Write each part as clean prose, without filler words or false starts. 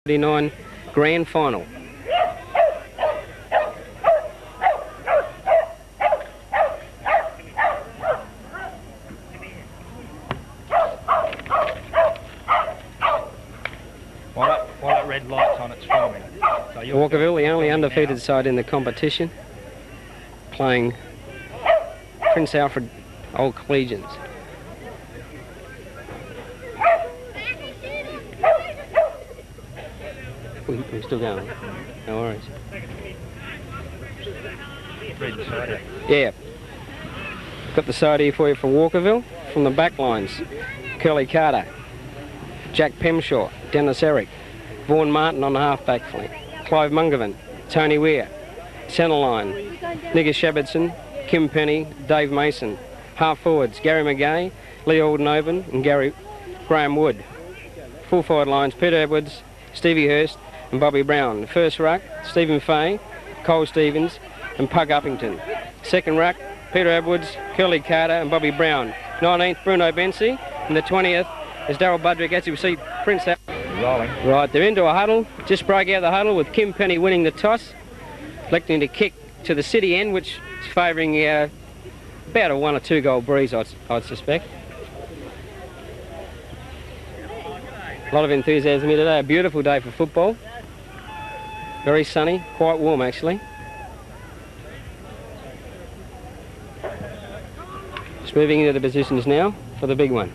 39 grand final. While that red light's on, it's forming. So Walkerville, the only undefeated side in the competition, playing Prince Alfred Old Collegians. We're still going. No worries. Yeah. Got the side here for you for Walkerville. From the back lines, Curly Carter, Jack Pemshaw, Dennis Eric, Vaughan Martin on the half-back flank, Clive Mungovan, Tony Weir, centre line, Nigger Shepardson, Kim Penny, Dave Mason. Half forwards, Gary McGay, Lee Aldenovan and Graham Wood. Full forward lines, Peter Edwards, Stevie Hurst and Bobby Brown. First ruck, Stephen Fay, Cole Stevens and Pug Uppington. Second ruck, Peter Edwards, Curly Carter and Bobby Brown. 19th, Bruno Bensi, and the 20th is Darryl Budrick, as you see Prince rolling. Right, they're into a huddle. Just broke out the huddle with Kim Penny winning the toss, electing to kick to the city end, which is favouring about a 1 or 2 goal breeze, I'd suspect. A lot of enthusiasm here today. A beautiful day for football. Very sunny, quite warm actually. Just moving into the positions now for the big one.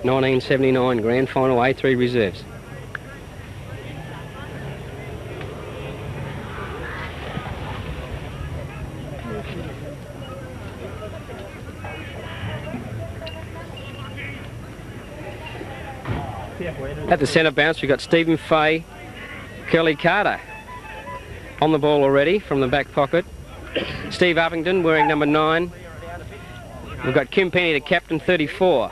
1979 Grand Final A3 Reserves. At the centre bounce, we've got Stephen Fay, Curly Carter on the ball already from the back pocket. Steve Uppington wearing number 9. We've got Kim Penny, the captain, 34.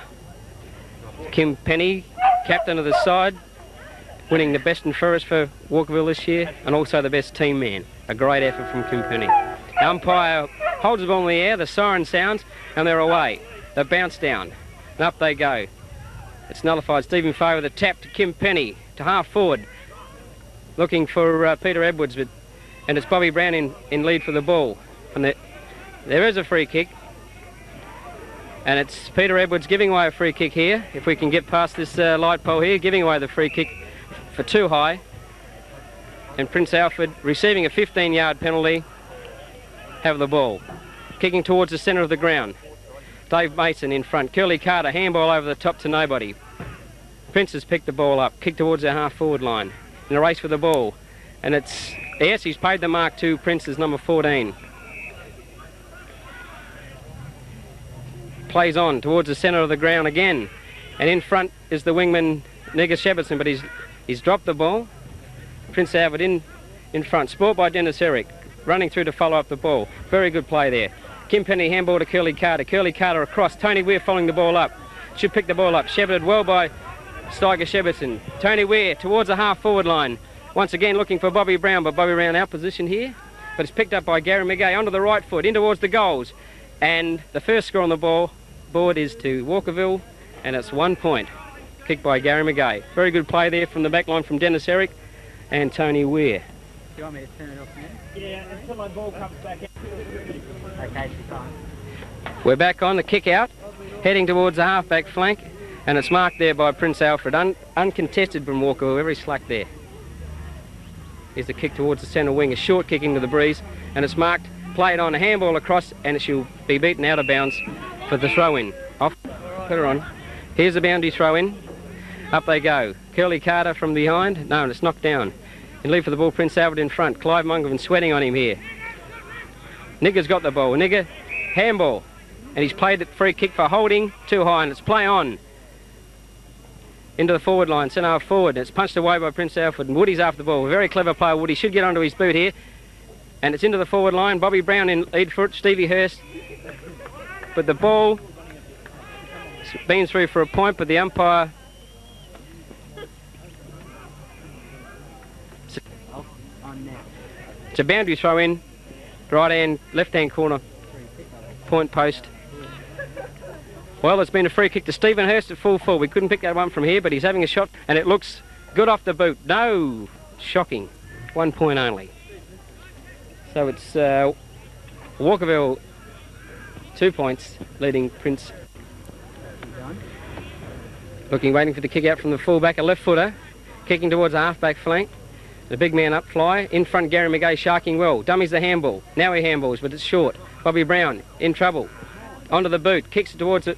Kim Penny, captain of the side, winning the best and fairest for Walkerville this year, and also the best team man. A great effort from Kim Penny. The umpire holds the ball in the air, the siren sounds, and they're away. They bounce down, and up they go. It's nullified. Stephen Fay with a tap to Kim Penny, to half forward, looking for Peter Edwards, and it's Bobby Brown in lead for the ball. And there is a free kick, and it's Peter Edwards giving away a free kick here. If we can get past this light pole here, giving away the free kick for too high, and Prince Alfred receiving a 15-yard penalty, have the ball. Kicking towards the centre of the ground. Dave Mason in front. Curly Carter, handball over the top to nobody. Prince has picked the ball up, kicked towards our half-forward line. In a race for the ball. And it's, yes, he's paid the mark to Prince's number 14. Plays on towards the centre of the ground again. And in front is the wingman, Nigger Shepardson, but he's dropped the ball. Prince Alfred in front. Sport by Dennis Eric, running through to follow up the ball. Very good play there. Kim Penny handball to Curly Carter. Curly Carter across. Tony Weir following the ball up. Should pick the ball up. Shepherded well by Steiger Shepardson. Tony Weir towards the half-forward line. Once again looking for Bobby Brown, but Bobby Brown out position here. But it's picked up by Gary McGay onto the right foot, in towards the goals. And the first score on the board is to Walkerville, and it's 1 point. Kicked by Gary McGay. Very good play there from the back line from Dennis Eric and Tony Weir. Do you want me to turn it off now? Yeah, until my ball comes back in. Okay, fine. We're back on the kick out, heading towards the half-back flank, and it's marked there by Prince Alfred. Uncontested from Walker, very slack there. Here's the kick towards the centre wing, a short kick into the breeze, and it's marked, played on, a handball across, and she'll be beaten out of bounds for the throw-in. Off, put her on. Here's the boundary throw-in. Up they go. Curly Carter from behind. No, and it's knocked down. In lead for the ball, Prince Alfred in front. Clive Mungovan sweating on him here. Nigger's got the ball. Nigger, handball. And he's played the free kick for holding too high, and it's play on. Into the forward line, centre half forward. And it's punched away by Prince Alfred, and Woody's after the ball. A very clever player, Woody. Should get onto his boot here. And it's into the forward line. Bobby Brown in lead for it. Stevie Hurst. But the ball has been through for a point, but the umpire... It's a boundary throw in, right-hand, left-hand corner, point post. Well, there's been a free kick to Stephen Hurst at full full. We couldn't pick that one from here, but he's having a shot, and it looks Good off the boot. No. Shocking. 1 point only. So it's Walkerville 2 points, leading Prince. Looking, waiting for the kick out from the fullback, a left footer, kicking towards the half-back flank. The big man up, fly. In front, Gary McGay sharking well. Dummies the handball. Now he handballs, but it's short. Bobby Brown in trouble. Onto the boot, kicks it towards the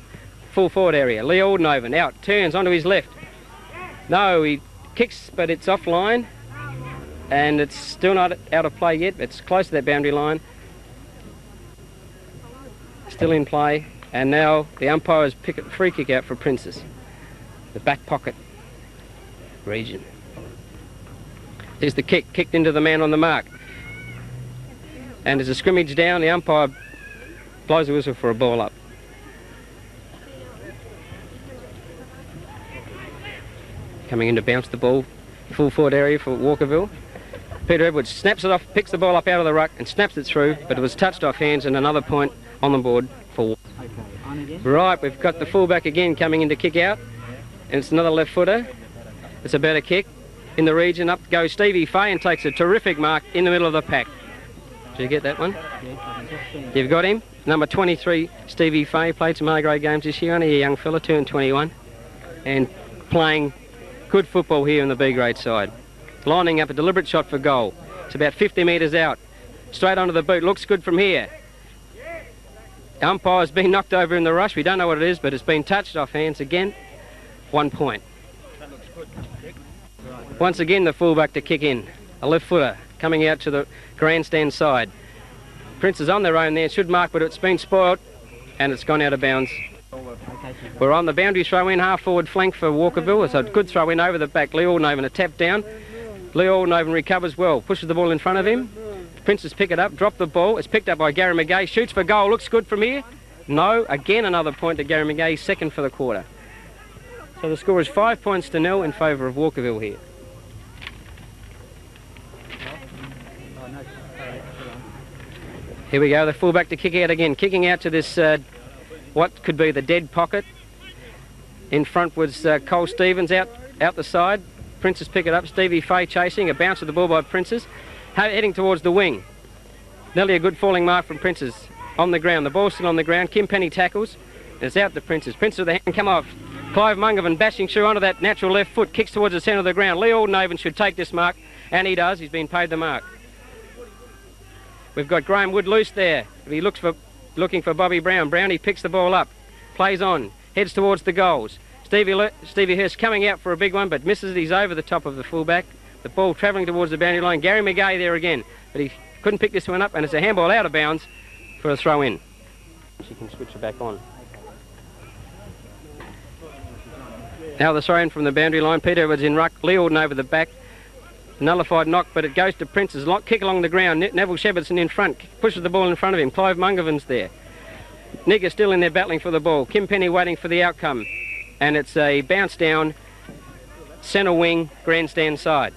full forward area. Lee Aldenoven out, turns onto his left. No, he kicks, but it's offline. And it's still not out of play yet. It's close to that boundary line. Still in play. And now the umpires pick a free kick out for Princes. The back pocket region. There's the kick, kicked into the man on the mark. And there's a scrimmage down. The umpire blows a whistle for a ball up. Coming in to bounce the ball. Full forward area for Walkerville. Peter Edwards snaps it off, picks the ball up out of the ruck and snaps it through, but it was touched off hands and another point on the board for... Right, we've got the fullback again coming in to kick out, and it's another left footer. It's a better kick. In the region, up goes Stevie Fay and takes a terrific mark in the middle of the pack. Did you get that one? You've got him. Number 23, Stevie Fay, played some A-grade games this year, only a young fella, turned 21, and playing good football here in the B-grade side. Lining up a deliberate shot for goal. It's about 50 metres out. Straight onto the boot. Looks good from here. Umpire's been knocked over in the rush. We don't know what it is, but it's been touched off hands again. 1 point. That looks good. Once again, the fullback to kick in. A left footer coming out to the grandstand side. Prince is on their own there. Should mark, but it's been spoiled, and it's gone out of bounds. We're on the boundary throw in, half forward flank for Walkerville. It's a good throw in over the back. Lee Aldenoven, a tap down. Lee Aldenoven recovers well, pushes the ball in front of him. Princes pick it up, drop the ball. It's picked up by Gary McGay, shoots for goal. Looks good from here. No, again another point to Gary McGay, second for the quarter. So the score is 5 points to 0 in favour of Walkerville here. Here we go, the fullback to kick out again. Kicking out to this, what could be the dead pocket. In front was Cole Stevens out the side. Princes pick it up. Stevie Fay chasing. A bounce of the ball by Princes. Heading towards the wing. Nearly a good falling mark from Princes. On the ground. The ball's still on the ground. Kim Penny tackles. And it's out to Princes. Princes with the hand come off. Clive Mungovan bashing through onto that natural left foot. Kicks towards the centre of the ground. Lee Aldenoven should take this mark. And he does. He's been paid the mark. We've got Graham Wood loose there. He looking for Bobby Brown. Brownie picks the ball up. Plays on. Heads towards the goals. Stevie Hurst coming out for a big one, but misses it. He's over the top of the fullback. The ball travelling towards the boundary line. Gary McGay there again, but he couldn't pick this one up, and it's a handball out of bounds for a throw in. She can switch it back on. Now the throw in from the boundary line. Peter Edwards in ruck. Lee Alden over the back. Nullified knock, but it goes to Prince's. Kick along the ground. Neville Shepardson in front. Pushes the ball in front of him. Clive Mungovan's there. Nick is still in there battling for the ball. Kim Penny waiting for the outcome. And it's a bounce down, centre wing, grandstand side.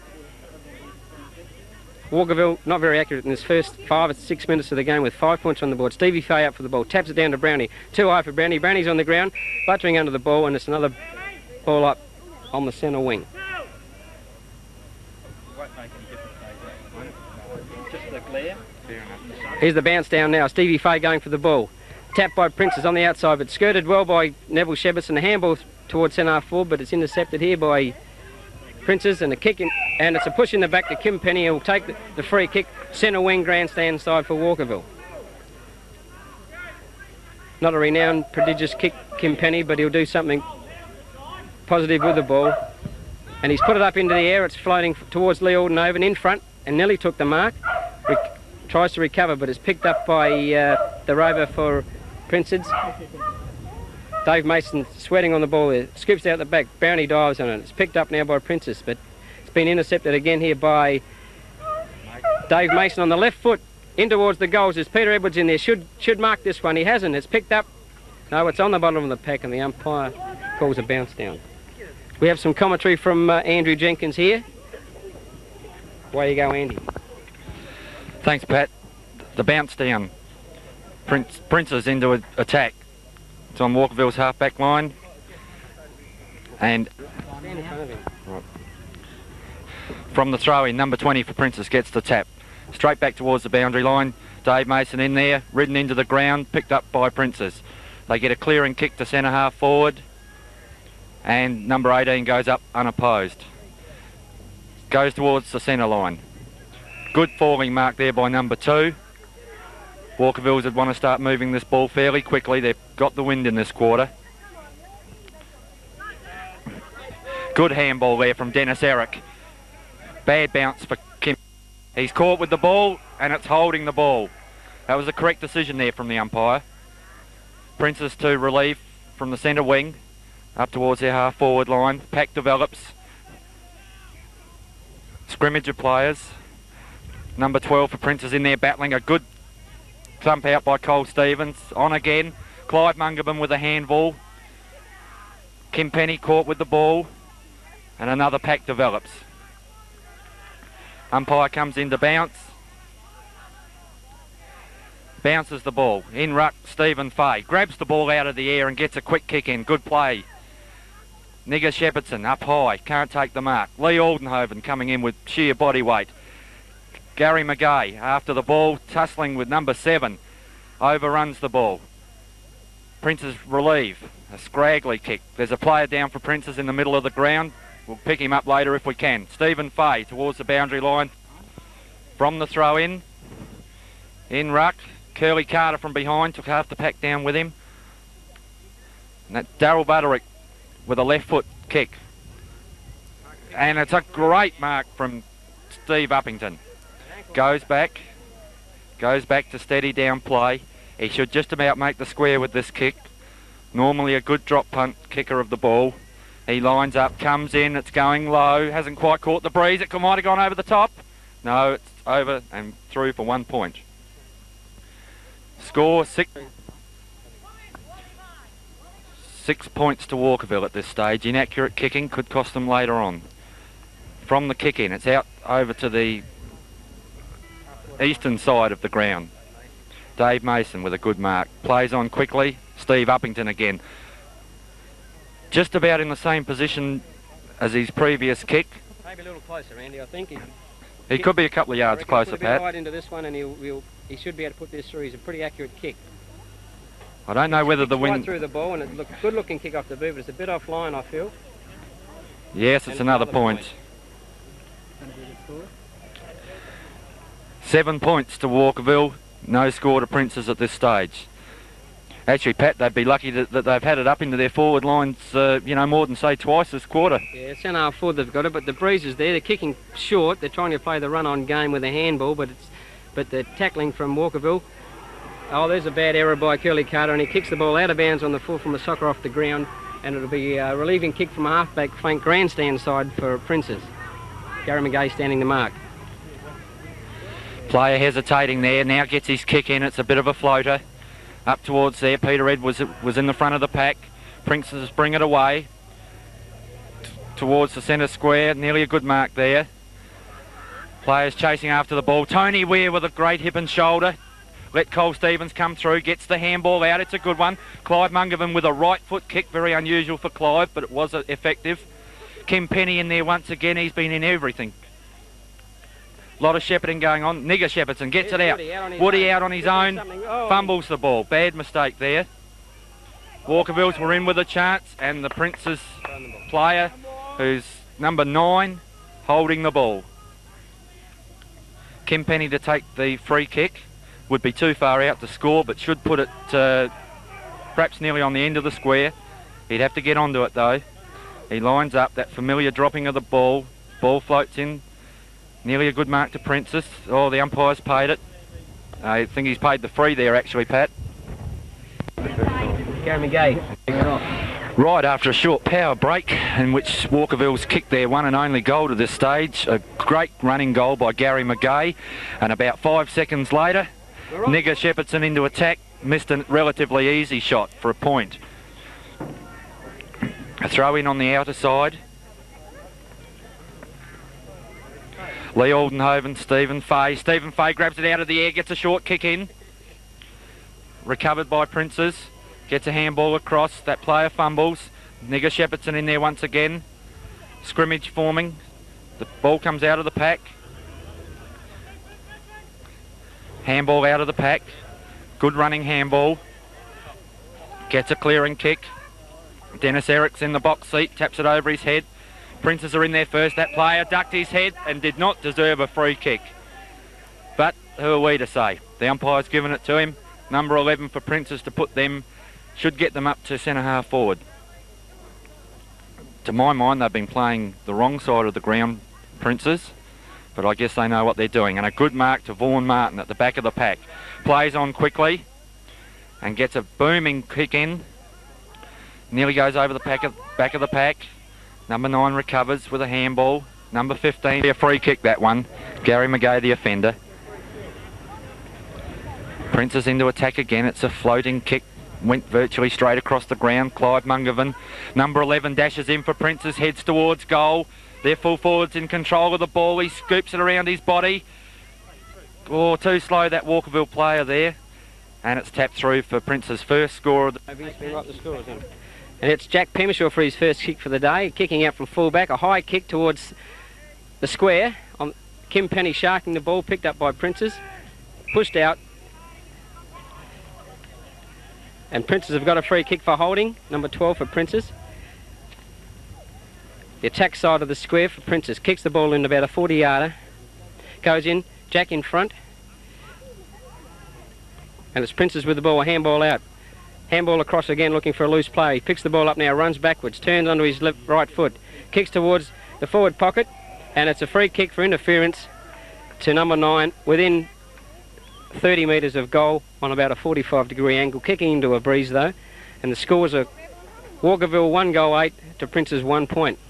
Walkerville not very accurate in this first 5 or 6 minutes of the game with 5 points on the board. Stevie Fay up for the ball, taps it down to Brownie. Too high for Brownie. Brownie's on the ground, buttering under the ball, and it's another ball up on the centre wing. Just the glare. Here's the bounce down now. Stevie Fay going for the ball. Tapped by Princes on the outside, but skirted well by Neville Shepardson. A handball towards centre half forward, but it's intercepted here by Princes, and a kick in, and it's a push in the back to Kim Penny, who will take the free kick, centre wing grandstand side for Walkerville. Not a renowned, prodigious kick, Kim Penny, but he'll do something positive with the ball. And he's put it up into the air. It's floating towards Lee Aldenoven in front, and nearly took the mark. Tries to recover, but it's picked up by the rover for Princes. Dave Mason sweating on the ball there. Scoops out the back. Brownie dives on it. It's picked up now by Princes, but it's been intercepted again here by Dave Mason on the left foot. In towards the goals. There's Peter Edwards in there. Should mark this one. He hasn't. It's picked up. No, it's on the bottom of the pack, and the umpire calls a bounce down. We have some commentary from Andrew Jenkins here. Away you go, Andy. Thanks, Pat. The bounce down. Princes into attack. It's on Walkerville's half-back line. And From the throw-in, number 20 for Princess gets the tap. Straight back towards the boundary line. Dave Mason in there, ridden into the ground, picked up by Princess. They get a clearing kick to centre half forward, and number 18 goes up unopposed. Goes towards the centre line. Good falling mark there by number 2. Walkervilles would want to start moving this ball fairly quickly. They've got the wind in this quarter. Good handball there from Dennis Eric. Bad bounce for Kim. He's caught with the ball, and it's holding the ball. That was the correct decision there from the umpire. Princess to relief from the centre wing, up towards their half forward line. Pack develops. Scrimmage of players. Number 12 for Princess in there battling. A good thump out by Cole Stevens. On again. Clive Mungerman with a handball. Kim Penny caught with the ball. And another pack develops. Umpire comes in to bounce. Bounces the ball. In ruck, Stephen Fay. Grabs the ball out of the air and gets a quick kick in. Good play. Nigger Shepardson up high. Can't take the mark. Lee Aldenhoven coming in with sheer body weight. Gary McGay after the ball, tussling with number 7. Overruns the ball. Princess relieve. A scraggly kick. There's a player down for Princess in the middle of the ground. We'll pick him up later if we can. Stephen Fay towards the boundary line. From the throw-in. In ruck. Curly Carter from behind. Took half the pack down with him. And that's Darryl Butterick with a left foot kick. And it's a great mark from Steve Uppington. Goes back to steady down play. He should just about make the square with this kick. Normally a good drop punt kicker of the ball. He lines up, comes in, it's going low, hasn't quite caught the breeze. It might have gone over the top. No, it's over and through for 1 point. Score 6 points to Walkerville at this stage. Inaccurate kicking could cost them later on. From the kick in, it's out over to the eastern side of the ground. Dave Mason with a good mark. Plays on quickly. Steve Uppington again. Just about in the same position as his previous kick. Maybe a little closer, Andy, I think. He could be a couple of yards closer, Pat. Put a bit wide into this one, and he should be able to put this through. He's a pretty accurate kick. I don't know whether the wind... Right through the ball, and it's a good-looking kick off the boot, but it's a bit offline, I feel. Yes, it's another point. 7 points to Walkerville. No score to Princess at this stage. Actually, Pat, they'd be lucky that they've had it up into their forward lines, more than, say, twice this quarter. Yeah, centre half forward they've got it, but the breeze is there. They're kicking short. They're trying to play the run-on game with a handball, but the tackling from Walkerville. Oh, there's a bad error by Curly Carter, and he kicks the ball out of bounds on the full from a soccer off the ground, and it'll be a relieving kick from a halfback flank grandstand side for Princess. Gary McGay standing the mark. Player hesitating there, now gets his kick in. It's a bit of a floater. Up towards there, Peter Ed was in the front of the pack. Princess bring it away towards the centre square. Nearly a good mark there. Players chasing after the ball. Tony Weir with a great hip and shoulder. Let Cole Stevens come through, gets the handball out. It's a good one. Clive Mungerman with a right foot kick. Very unusual for Clive, but it was effective. Kim Penny in there once again. He's been in everything. A lot of shepherding going on. Nigger Shepardson gets it out. Woody out on his own. Fumbles the ball. Bad mistake there. Walkervilles were in with a chance, and the Princess player, who's number 9, holding the ball. Kim Penny to take the free kick. Would be too far out to score, but should put it perhaps nearly on the end of the square. He'd have to get onto it though. He lines up, that familiar dropping of the ball. Ball floats in. Nearly a good mark to Princess. Oh, the umpire's paid it. I think he's paid the free there actually, Pat. Gary McGay. Right after a short power break in which Walkerville's kicked their one and only goal to this stage. A great running goal by Gary McGay. And about 5 seconds later, Nigger Shepardson into attack. Missed a relatively easy shot for a point. A throw in on the outer side. Lee Aldenhoven, Stephen Fay. Stephen Fay grabs it out of the air, gets a short kick in. Recovered by Princess. Gets a handball across. That player fumbles. Nigger Shepardson in there once again. Scrimmage forming. The ball comes out of the pack. Handball out of the pack. Good running handball. Gets a clearing kick. Dennis Eric's in the box seat, taps it over his head. Princes are in there first. That player ducked his head and did not deserve a free kick. But who are we to say? The umpire's given it to him. Number 11 for Princes to put them, should get them up to centre half forward. To my mind, they've been playing the wrong side of the ground, Princes, but I guess they know what they're doing. And a good mark to Vaughan Martin at the back of the pack. Plays on quickly and gets a booming kick in. Nearly goes over the back of the pack. Number 9 recovers with a handball. Number 15, a free kick, that one. Gary McGay, the offender. Princes into attack again. It's a floating kick. Went virtually straight across the ground. Clive Mungovan. Number 11 dashes in for Princes. Heads towards goal. Their full forwards in control of the ball. He scoops it around his body. Oh, too slow, that Walkerville player there. And it's tapped through for Prince's first score of the... And it's Jack Pemshaw for his first kick for the day, kicking out from full-back. A high kick towards the square. On Kim Penny sharking the ball, picked up by Princes. Pushed out. And Princes have got a free kick for holding. Number 12 for Princes. The attack side of the square for Princes. Kicks the ball in about a 40-yarder. Goes in. Jack in front. And it's Princes with the ball. A handball out. Handball across again, looking for a loose play. He picks the ball up now, runs backwards, turns onto his right foot, kicks towards the forward pocket, and it's a free kick for interference to number 9 within 30 metres of goal on about a 45-degree angle, kicking into a breeze though. And the scores are Walkerville 1 goal 8 to Princes 1 point.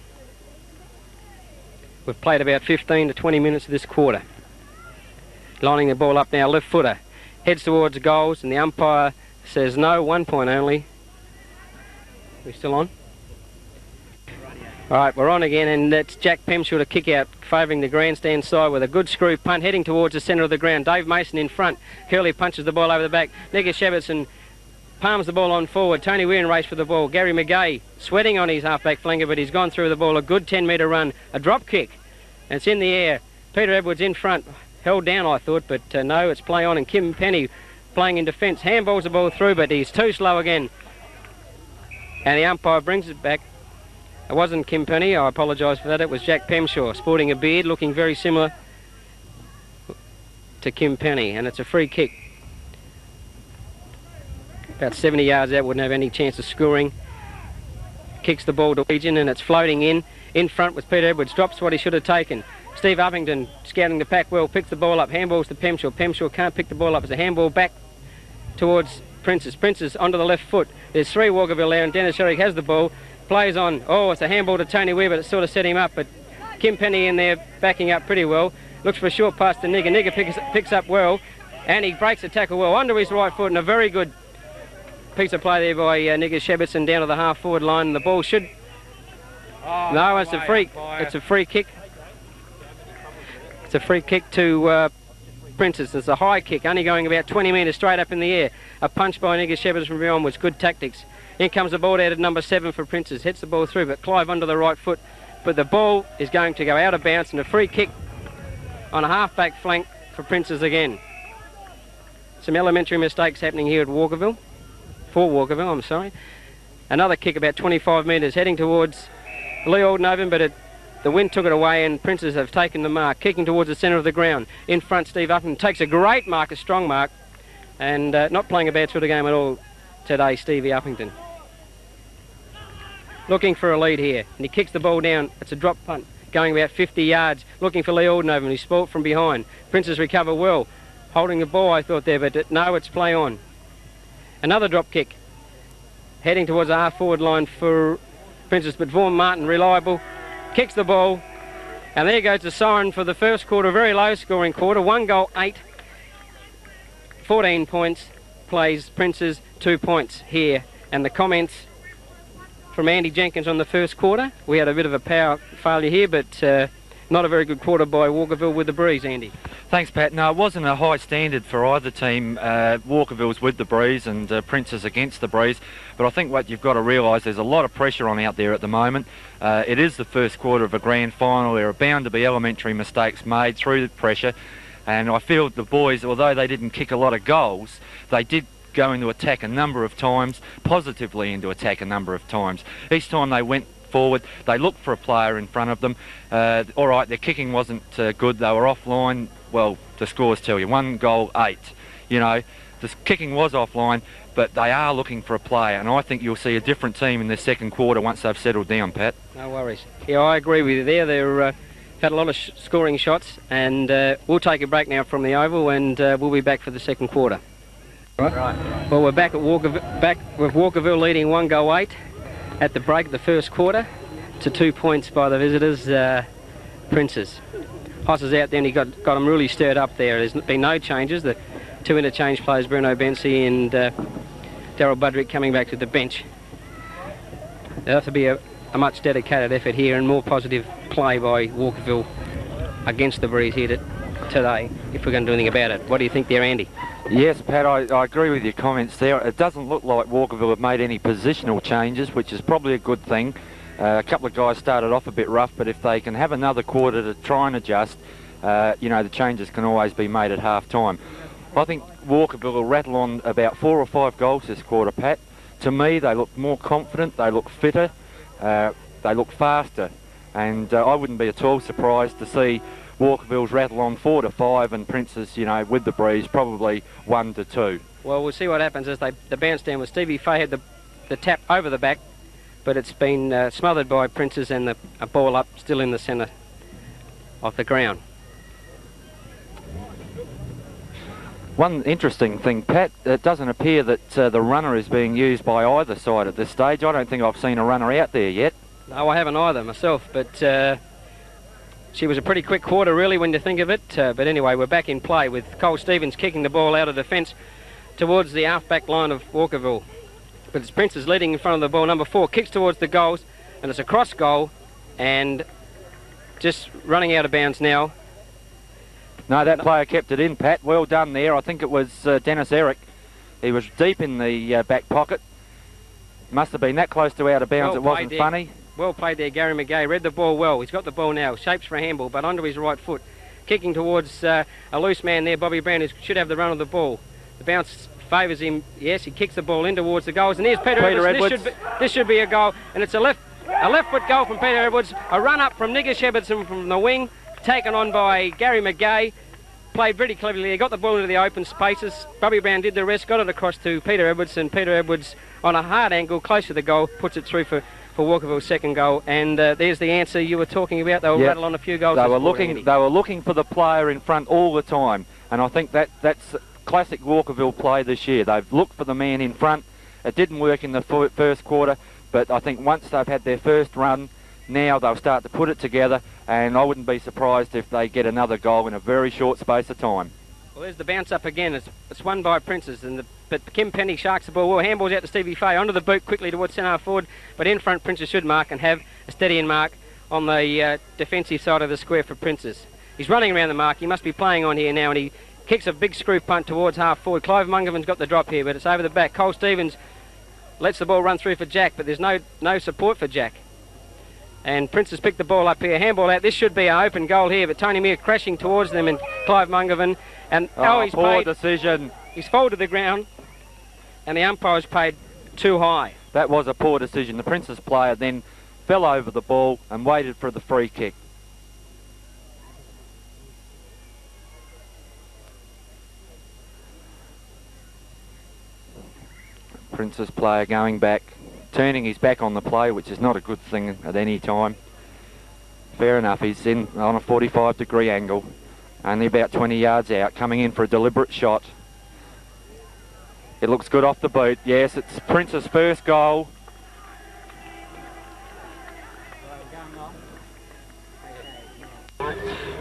We've played about 15 to 20 minutes of this quarter. Lining the ball up now, left footer, heads towards goals, and the umpire says no, 1 point only. We're still on? Alright, we're on again, and that's Jack Pemshaw to kick out, favouring the grandstand side with a good screw punt, heading towards the centre of the ground. Dave Mason in front. Curley punches the ball over the back. Nigger Sheverson palms the ball on forward. Tony Weir in race for the ball. Gary McGay sweating on his half-back flanker, but he's gone through the ball. A good 10-metre run. A drop kick. And it's in the air. Peter Edwards in front. Held down, I thought, but no, it's play on. And Kim Penny playing in defence, handballs the ball through, but he's too slow again. And the umpire brings it back. It wasn't Kim Penny, I apologise for that. It was Jack Pemshaw, sporting a beard, looking very similar to Kim Penny. And it's a free kick. About 70 yards out, wouldn't have any chance of scoring. Kicks the ball to Legion, and it's floating in front with Peter Edwards. Drops what he should have taken. Steve Uppington scouting the pack well, picks the ball up, handballs to Pemshaw. Pemshaw can't pick the ball up. It's a handball back towards Princes. Princes onto the left foot. There's 3 Walkerville there, and Dennis Sherrick has the ball. Plays on. Oh, it's a handball to Tony Weir, but it sort of set him up. But Kim Penny in there backing up pretty well. Looks for a short pass to Nigger. Nigger picks up well, and he breaks the tackle well onto his right foot, and a very good piece of play there by Nigger Sheberson down to the half-forward line. And the ball should... Oh, no, it's a free. It's a free kick. It's a free kick to Princes. It's a high kick, only going about 20 metres straight up in the air. A punch by Nigger Shepherd from beyond was good tactics. In comes the ball out at number 7 for Princes. Hits the ball through, but Clive under the right foot. But the ball is going to go out of bounds, and a free kick on a half-back flank for Princes again. Some elementary mistakes happening here at Walkerville. For Walkerville, I'm sorry. Another kick about 25 metres, heading towards Lee Aldenoven, but the wind took it away, and Princes have taken the mark, kicking towards the centre of the ground. In front, Steve Uppington takes a great mark, a strong mark, and not playing a bad sort of game at all today, Stevie Uppington. Looking for a lead here, and he kicks the ball down. It's a drop punt, going about 50 yards, looking for Lee Aldenoven, who's sport from behind. Princes recover well, holding the ball, I thought there, but no, it's play on. Another drop kick, heading towards the half-forward line for Princes, but Vaughan Martin, reliable, kicks the ball, and there goes the siren for the first quarter, very low scoring quarter, 1 goal 8, 14 points, plays Princes 2 points here. And the comments from Andy Jenkins on the first quarter. We had a bit of a power failure here, but not a very good quarter by Walkerville with the breeze, Andy. Thanks, Pat. No, it wasn't a high standard for either team. Walkerville's with the breeze and Prince's against the breeze. But I think what you've got to realise, there's a lot of pressure on out there at the moment. It is the first quarter of a grand final. There are bound to be elementary mistakes made through the pressure. And I feel the boys, although they didn't kick a lot of goals, they did go into attack a number of times, positively into attack a number of times. Each time they went forward, they looked for a player in front of them. All right, their kicking wasn't good. They were offline. Well, the scores tell you, 1 goal, 8. You know, the kicking was offline, but they are looking for a player, and I think you'll see a different team in the second quarter once they've settled down, Pat. No worries. Yeah, I agree with you there. They've had a lot of scoring shots, and we'll take a break now from the Oval, and we'll be back for the second quarter. Right. Well, we're back at Walkerville leading 1 goal 8 at the break of the first quarter to 2 points by the visitors, Princes. Hoss is out there and he got them really stirred up there. There's been no changes. The 2 interchange players, Bruno Bensi and Daryl Budrick, coming back to the bench. There'll have to be a much dedicated effort here and more positive play by Walkerville against the breeze here today if we're going to do anything about it. What do you think there, Andy? Yes, Pat, I agree with your comments there. It doesn't look like Walkerville have made any positional changes, which is probably a good thing. A couple of guys started off a bit rough, but if they can have another quarter to try and adjust, you know, the changes can always be made at half-time. I think Walkerville will rattle on about 4 or 5 goals this quarter, Pat. To me, they look more confident, they look fitter, they look faster, and I wouldn't be at all surprised to see Walkerville's rattle on 4 to 5 and Prince's, you know, with the breeze, probably 1 to 2. Well, we'll see what happens as the bounce down with Stevie Fay had the tap over the back, but it's been smothered by Prince's and a ball up still in the centre of the ground. One interesting thing, Pat, it doesn't appear that the runner is being used by either side at this stage. I don't think I've seen a runner out there yet. No, I haven't either myself, but she was a pretty quick quarter really when you think of it. But anyway, we're back in play with Cole Stevens kicking the ball out of defence towards the half-back line of Walkerville. But it's Prince's leading in front of the ball. Number 4 kicks towards the goals, and it's a cross goal, and just running out of bounds now. No, that player kept it in, Pat. Well done there. I think it was Dennis Eric. He was deep in the back pocket. Must have been that close to out of bounds. It wasn't funny. Well played there, Gary McGay. Read the ball well. He's got the ball now. Shapes for a handball, but onto his right foot. Kicking towards a loose man there, Bobby Brown, who should have the run of the ball. The bounce favours him. Yes, he kicks the ball in towards the goals. And here's Peter Edwards. This should be a goal. And it's a left foot goal from Peter Edwards. A run up from Nigger Shepardson from the wing, taken on by Gary McGay. Played very cleverly. He got the ball into the open spaces. Bobby Brown did the rest, got it across to Peter Edwards, and Peter Edwards on a hard angle close to the goal puts it through for Walkerville's second goal. And there's the answer you were talking about. They were rattle on a few goals. They were looking for the player in front all the time, and I think that's classic Walkerville play this year. They've looked for the man in front. It didn't work in the first quarter, but I think once they've had their first run, now they'll start to put it together, and I wouldn't be surprised if they get another goal in a very short space of time. Well, there's the bounce up again. It's won by Princes, but Kim Penny sharks the ball well. Handballs out to Stevie Fay, onto the boot quickly towards centre forward, but in front Princes should mark and have a steady in mark on the defensive side of the square for Princes. He's running around the mark. He must be playing on here now, and he kicks a big screw punt towards half forward. Clive Mungerman's got the drop here, but it's over the back. Cole Stevens lets the ball run through for Jack, but there's no support for Jack. And Prince has picked the ball up here. Handball out. This should be an open goal here, but Tony Meir crashing towards them and Clive Mungerman. And he's poor decision. He's fallen to the ground, and the umpire's paid too high. That was a poor decision. The Prince's player then fell over the ball and waited for the free kick. Prince's player going back, turning his back on the play, which is not a good thing at any time. Fair enough, he's in on a 45-degree angle, only about 20 yards out, coming in for a deliberate shot. It looks good off the boot. Yes, it's Prince's first goal.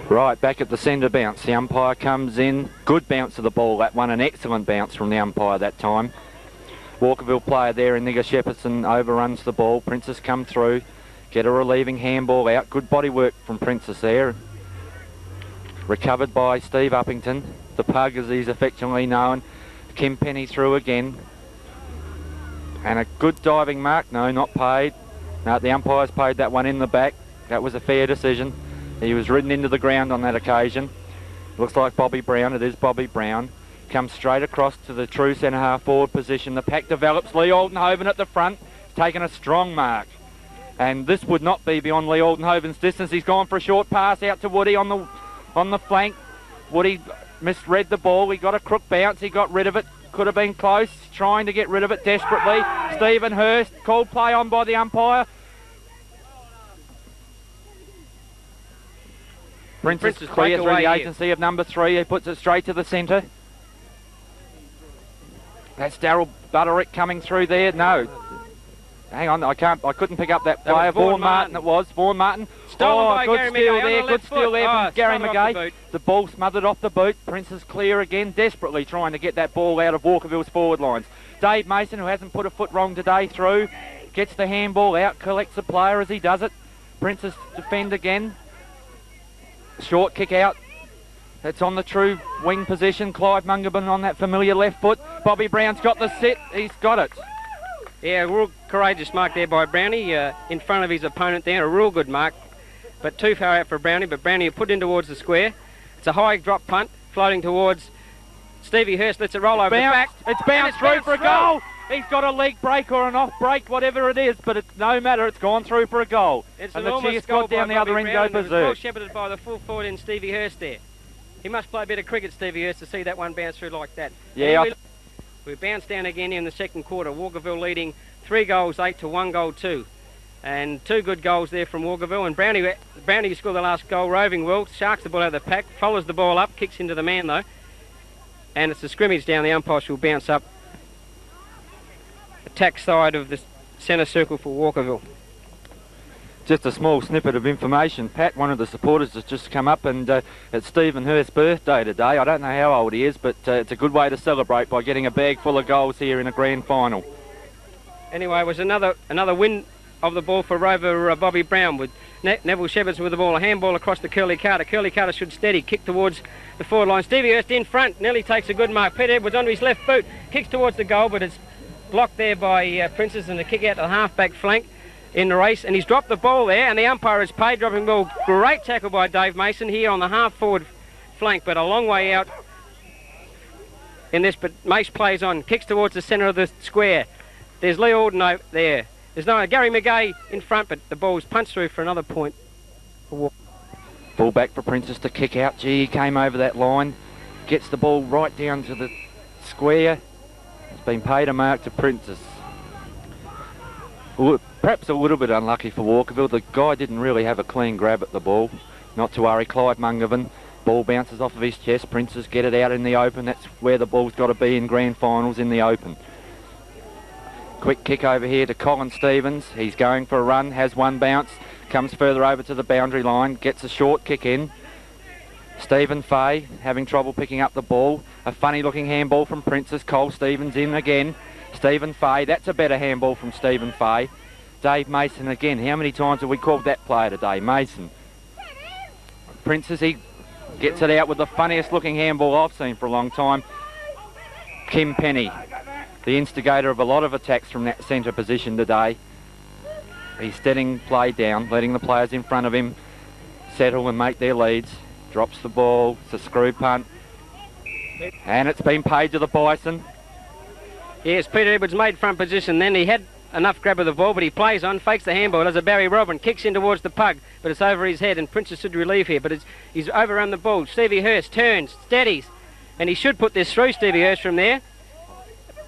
Right, back at the centre bounce. The umpire comes in. Good bounce of the ball, that one. An excellent bounce from the umpire that time. Walkerville player there in Nigger Shepardson overruns the ball. Prince's come through, Get a relieving handball out. Good body work from Princess there. Recovered by Steve Uppington. The pug, as he's affectionately known. Kim Penny through again. And a good diving mark. No, not paid. No, the umpires paid that one in the back. That was a fair decision. He was ridden into the ground on that occasion. Looks like Bobby Brown. It is Bobby Brown. Comes straight across to the true centre half forward position. The pack develops. Lee Aldenhoven at the front. He's taken a strong mark. And this would not be beyond Lee Aldenhoven's distance. He's gone for a short pass out to Woody on the flank. Woody misread the ball. He got a crook bounce. He got rid of it. Could have been close. Trying to get rid of it desperately. Stephen Hurst called play on by the umpire. Princess clear through the agency of number 3. He puts it straight to the centre. That's Darryl Butterick coming through there. No. Hang on, I couldn't pick up that player. Vaughan Martin it was. Vaughan Martin. Stolen by good Gary steal McGay there. Good steal there from Gary McGay. The ball smothered off the boot. Princess clear again, desperately trying to get that ball out of Walkerville's forward lines. Dave Mason, who hasn't put a foot wrong today, through. Gets the handball out, collects the player as he does it. Princess defend again. Short kick out. It's on the true wing position. Clive Mungabin on that familiar left foot. Bobby Brown's got the set. He's got it. Yeah, real courageous mark there by Brownie in front of his opponent there. A real good mark, but too far out for Brownie. But Brownie put in towards the square. It's a high drop punt floating towards Stevie Hurst. Lets it roll over the back. It's bounced through for a goal. He's got a leg break or an off break, whatever it is, but it's no matter. It's gone through for a goal. It's and an the cheers goal got down by the other Bobby end, Brown, go and it was well berserk. shepherded by the full forward in Stevie Hurst there. He must play a bit of cricket, Stevie Hurst, to see that one bounce through like that. Yeah. Anyway, we bounce down again in the second quarter. Walkerville leading 3 goals 8 to 1 goal 2. And 2 good goals there from Walkerville. And Brownie scored the last goal. Roving well, sharks the ball out of the pack, follows the ball up, kicks into the man though. And it's a scrimmage down. The umpire will bounce up. Attack side of the centre circle for Walkerville. Just a small snippet of information. Pat, one of the supporters, has just come up, and it's Stephen Hurst's birthday today. I don't know how old he is, but it's a good way to celebrate by getting a bag full of goals here in a grand final. Anyway, it was another win of the ball for Rover Bobby Brown, with Neville Shepherds with the ball. A handball across to Curly Carter. Curly Carter should steady. Kick towards the forward line. Stevie Hurst in front. Nearly takes a good mark. Peter Edwards onto his left boot. Kicks towards the goal, but it's blocked there by Princess, and a kick out to the half-back flank in the race. And he's dropped the ball there, and the umpire has paid dropping the ball. Great tackle by Dave Mason here on the half-forward flank, but a long way out in this. But Mace plays on. Kicks towards the centre of the square. There's Lee Alden over there. There's no Gary McGay in front, but the ball's punched through for another point. Ball back for Princess to kick out. Gee, he came over that line. Gets the ball right down to the square. It's been paid a mark to Princess. Perhaps a little bit unlucky for Walkerville. The guy didn't really have a clean grab at the ball. Not to worry. Clive Mungavin. Ball bounces off of his chest. Princess get it out in the open. That's where the ball's got to be in grand finals, in the open. Quick kick over here to Colin Stevens. He's going for a run, has one bounce, comes further over to the boundary line, gets a short kick in. Stephen Fay having trouble picking up the ball. A funny looking handball from Princess. Cole Stevens in again. Stephen Fay, that's a better handball from Stephen Fay. Dave Mason again. How many times have we called that player today? Mason. Princess, he gets it out with the funniest looking handball I've seen for a long time. Kim Penny, the instigator of a lot of attacks from that centre position today. He's steadying play down, letting the players in front of him settle and make their leads. Drops the ball, it's a screw punt. And it's been paid to the Bison. Yes, Peter Edwards made front position then. He had enough grab of the ball, but he plays on, fakes the handball, does a Barry Robin, kicks in towards the pug, but it's over his head, and Princess should relieve here, but he's overrun the ball. Stevie Hurst turns, steadies, and he should put this through, Stevie Hurst, from there.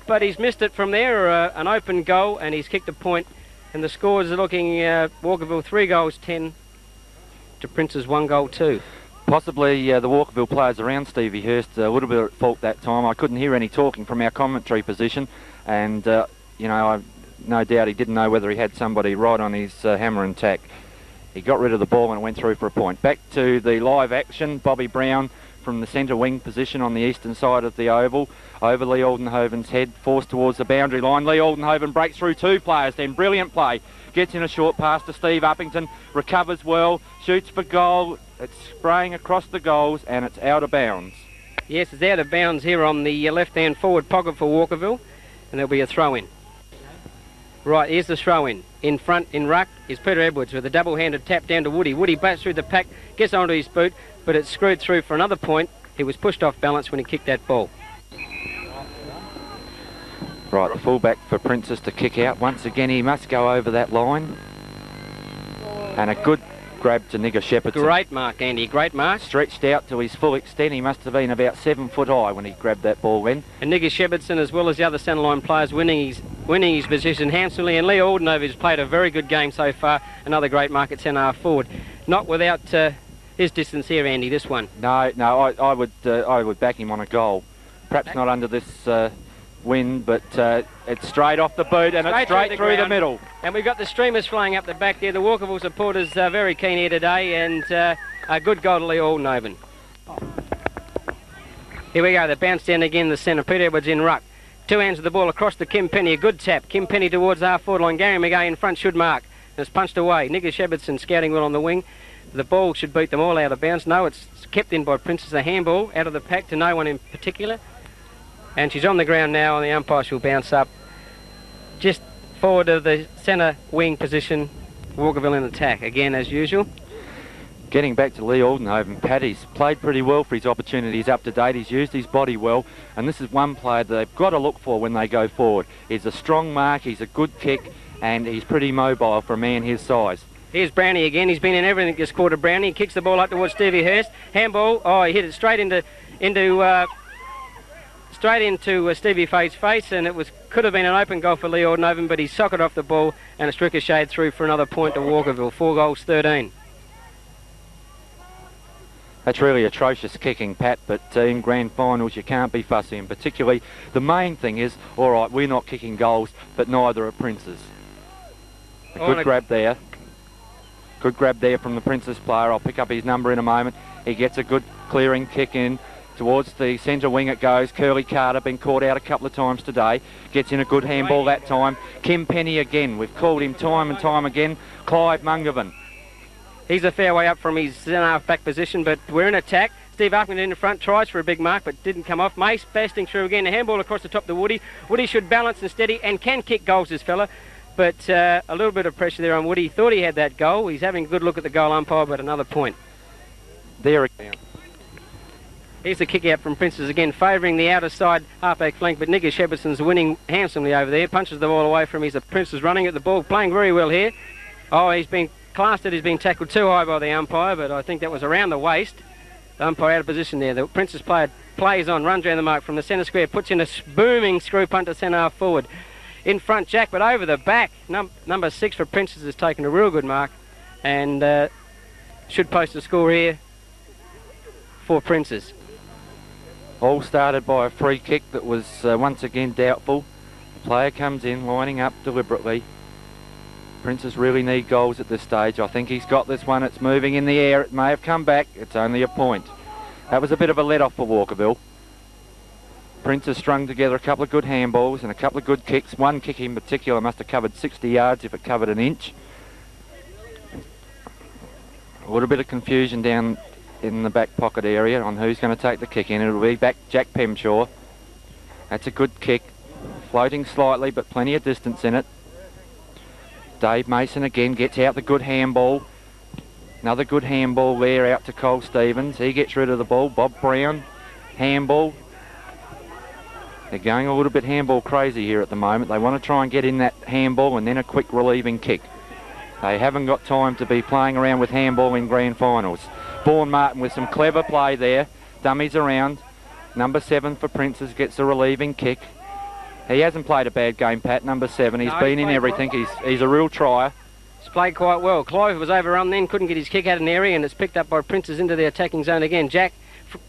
But he's missed it from there, an open goal, and he's kicked a point. And the scores are looking Walkerville 3 goals 10 to Princess 1 goal 2. Possibly the Walkerville players around Stevie Hurst a little bit at fault that time. I couldn't hear any talking from our commentary position, and you know, I've no doubt he didn't know whether he had somebody right on his hammer and tack. He got rid of the ball and it went through for a point. Back to the live action. Bobby Brown from the centre wing position on the eastern side of the oval, over Lee Aldenhoven's head, forced towards the boundary line. Lee Aldenhoven breaks through two players then, brilliant play, gets in a short pass to Steve Uppington, recovers well, shoots for goal, it's spraying across the goals and it's out of bounds. Yes, it's out of bounds here on the left-hand forward pocket for Walkerville, and there'll be a throw-in. Right, here's the throw-in. In front, in ruck, is Peter Edwards with a double-handed tap down to Woody. Woody bats through the pack, gets onto his boot, but it's screwed through for another point. He was pushed off balance when he kicked that ball. Right, the fullback for Princess to kick out. Once again, he must go over that line. And a good grab to Nigger Shepherdson. Great mark, Andy, great mark. Stretched out to his full extent. He must have been about 7 foot high when he grabbed that ball then. And Nigger Shepherdson, as well as the other centre line players, winning his position handsomely. And Lee Aldenhoven has played a very good game so far. Another great mark at centre half forward. Not without his distance here, Andy, this one. No, I would back him on a goal. Perhaps not under this wind, but it's straight off the boot and it's straight through the middle. And we've got the streamers flying up the back there. The Walkerville supporters are very keen here today, and a good goal to Lee Aldenhoven. Here we go, the bounce down again, the centre. Peter Edwards in ruck. Two hands of the ball across to Kim Penny, a good tap. Kim Penny towards the half forward line. Gary McGay in front should mark. And it's punched away. Nigger Shepherdson scouting well on the wing. The ball should beat them all out of bounds. No, it's kept in by Princess. A handball out of the pack to no one in particular. And she's on the ground now, and the umpire shall bounce up just forward of the centre wing position. Walkerville in attack again as usual. Getting back to Lee Aldenhoven, Paddy's played pretty well for his opportunities up to date. He's used his body well, and this is one player that they've got to look for when they go forward. He's a strong mark, he's a good kick, and he's pretty mobile for a man his size. Here's Brownie again. He's been in everything this quarter. Brownie he kicks the ball up towards Stevie Hurst. Handball. Oh, he hit it straight into Stevie Faye's face, and it could have been an open goal for Lee Aldenhoven, but he socketed off the ball and it's ricocheted through for another point to Walkerville. 4 goals, 13. That's really atrocious kicking, Pat, but in grand finals you can't be fussy, and particularly the main thing is, all right, we're not kicking goals, but neither are Princes. A good grab there. Good grab there from the Princess player. I'll pick up his number in a moment. He gets a good clearing kick in. Towards the centre wing it goes. Curly Carter, been caught out a couple of times today. Gets in a good handball that time. Kim Penny again. We've called him time and time again. Clive Mungovan. He's a fair way up from his half back position, but we're in attack. Steve Uppington in the front tries for a big mark, but didn't come off. Mace basting through again. A handball across the top to Woody. Woody should balance and steady and can kick goals, this fella. But a little bit of pressure there on Woody. Thought he had that goal. He's having a good look at the goal umpire, but another point. There again. Here's the kick out from Princess again, favouring the outer side half-back flank, but Nigger Shepherdson's winning handsomely over there. Punches the ball away from him. The Princess running at the ball, playing very well here. Oh, he's been classed that he's been tackled too high by the umpire, but I think that was around the waist. The umpire out of position there. The Princess player plays on, runs around the mark from the centre square, puts in a booming screw punt to centre half forward. In front, Jack, but over the back. Number 6 for Princess has taken a real good mark and should post a score here for Princess. All started by a free kick that was once again doubtful. The player comes in, lining up deliberately. Princess really need goals at this stage. I think he's got this one. It's moving in the air. It may have come back. It's only a point. That was a bit of a let-off for Walkerville. Princess strung together a couple of good handballs and a couple of good kicks. One kick in particular must have covered 60 yards if it covered an inch. A little bit of confusion down in the back pocket area on who's going to take the kick in. It'll be back Jack Pemshaw. That's a good kick. Floating slightly, but plenty of distance in it. Dave Mason again gets out the good handball. Another good handball there out to Cole Stevens. He gets rid of the ball. Bob Brown, handball. They're going a little bit handball crazy here at the moment. They want to try and get in that handball and then a quick relieving kick. They haven't got time to be playing around with handball in grand finals. Vaughan Martin with some clever play there. Dummies around. Number 7 for Princess gets a relieving kick. He hasn't played a bad game, Pat, number 7. He's been in everything. He's a real trier. He's played quite well. Clive was overrun then, couldn't get his kick out in the area, and it's picked up by Princess into the attacking zone again. Jack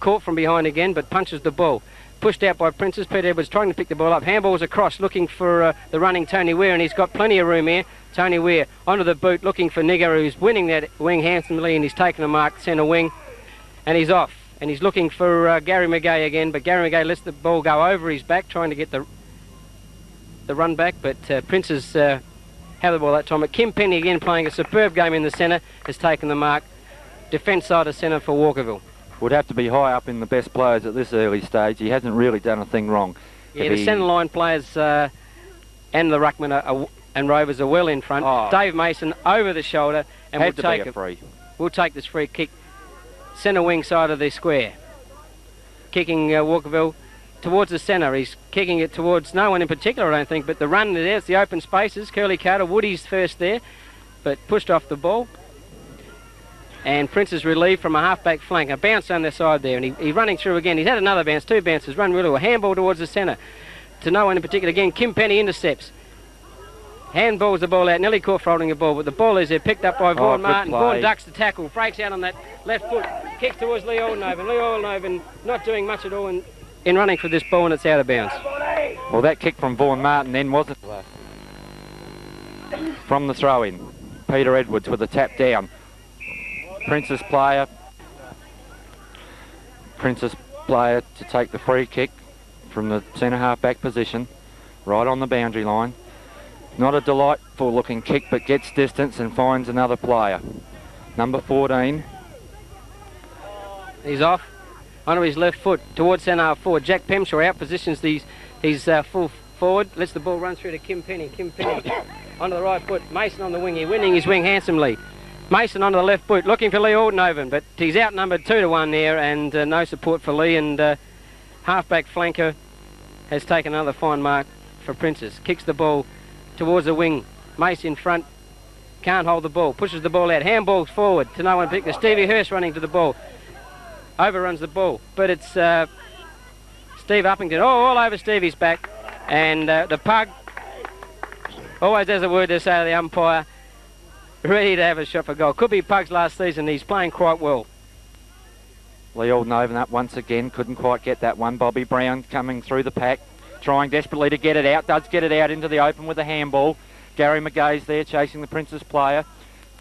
caught from behind again, but punches the ball. Pushed out by Princess. Peter Edwards trying to pick the ball up. Handballs across, looking for the running Tony Weir, and he's got plenty of room here. Tony Weir onto the boot, looking for Nigger, who's winning that wing handsomely, and he's taken a mark centre wing, and he's off. and he's looking for Gary McGay again, but Gary McGay lets the ball go over his back, trying to get the run back, but Prince's have the ball that time. But Kim Penny again playing a superb game in the centre, has taken the mark. Defence side of centre for Walkerville. Would have to be high up in the best players at this early stage. He hasn't really done a thing wrong. Yeah, the centre line players and the ruckman and Rovers are well in front. Oh. Dave Mason over the shoulder, and Had to be a free. We'll take this free kick, centre wing side of the square. Kicking Walkerville towards the centre. He's kicking it towards no one in particular, I don't think, but the run there's the open spaces. Curly Carter, Woody's first there, but pushed off the ball. And Prince is relieved from a half-back flank. A bounce on their side there, and he's running through again. He's had another bounce, 2 bounces, run really well. Handball towards the centre. To no one in particular again. Kim Penny intercepts. Handballs the ball out, nearly caught for holding the ball, but the ball is there, picked up by Vaughan Martin. Vaughan ducks the tackle, breaks out on that left foot, kicks towards Lee Oldenhoven. Lee Oldenhoven not doing much at all in running for this ball, and it's out of bounds. Well, that kick from Vaughan Martin then wasn't from the throw-in. Peter Edwards with a tap down. Prince's player to take the free kick from the centre half-back position, right on the boundary line. Not a delightful looking kick, but gets distance and finds another player. Number 14. He's off onto his left foot towards centre half forward. Jack Pemshaw out positions his full forward, lets the ball run through to Kim Penny. Kim Penny onto the right foot. Mason on the wing. He's winning his wing handsomely. Mason onto the left foot, looking for Lee Oldenhoven, but he's outnumbered 2-1 there, and no support for Lee, and half-back flanker has taken another fine mark for Princes. Kicks the ball towards the wing. Mace in front, can't hold the ball, pushes the ball out, handballs forward to no one particular. Stevie Hurst running to the ball, overruns the ball, but it's Steve Uppington, all over Stevie's back, and the pug always has a word to say to the umpire, ready to have a shot for goal. Could be Pug's last season, he's playing quite well. Lee Oldenhoven up once again, couldn't quite get that one. Bobby Brown coming through the pack, trying desperately to get it out, does get it out into the open with a handball. Gary McGay's there chasing the Prince's player,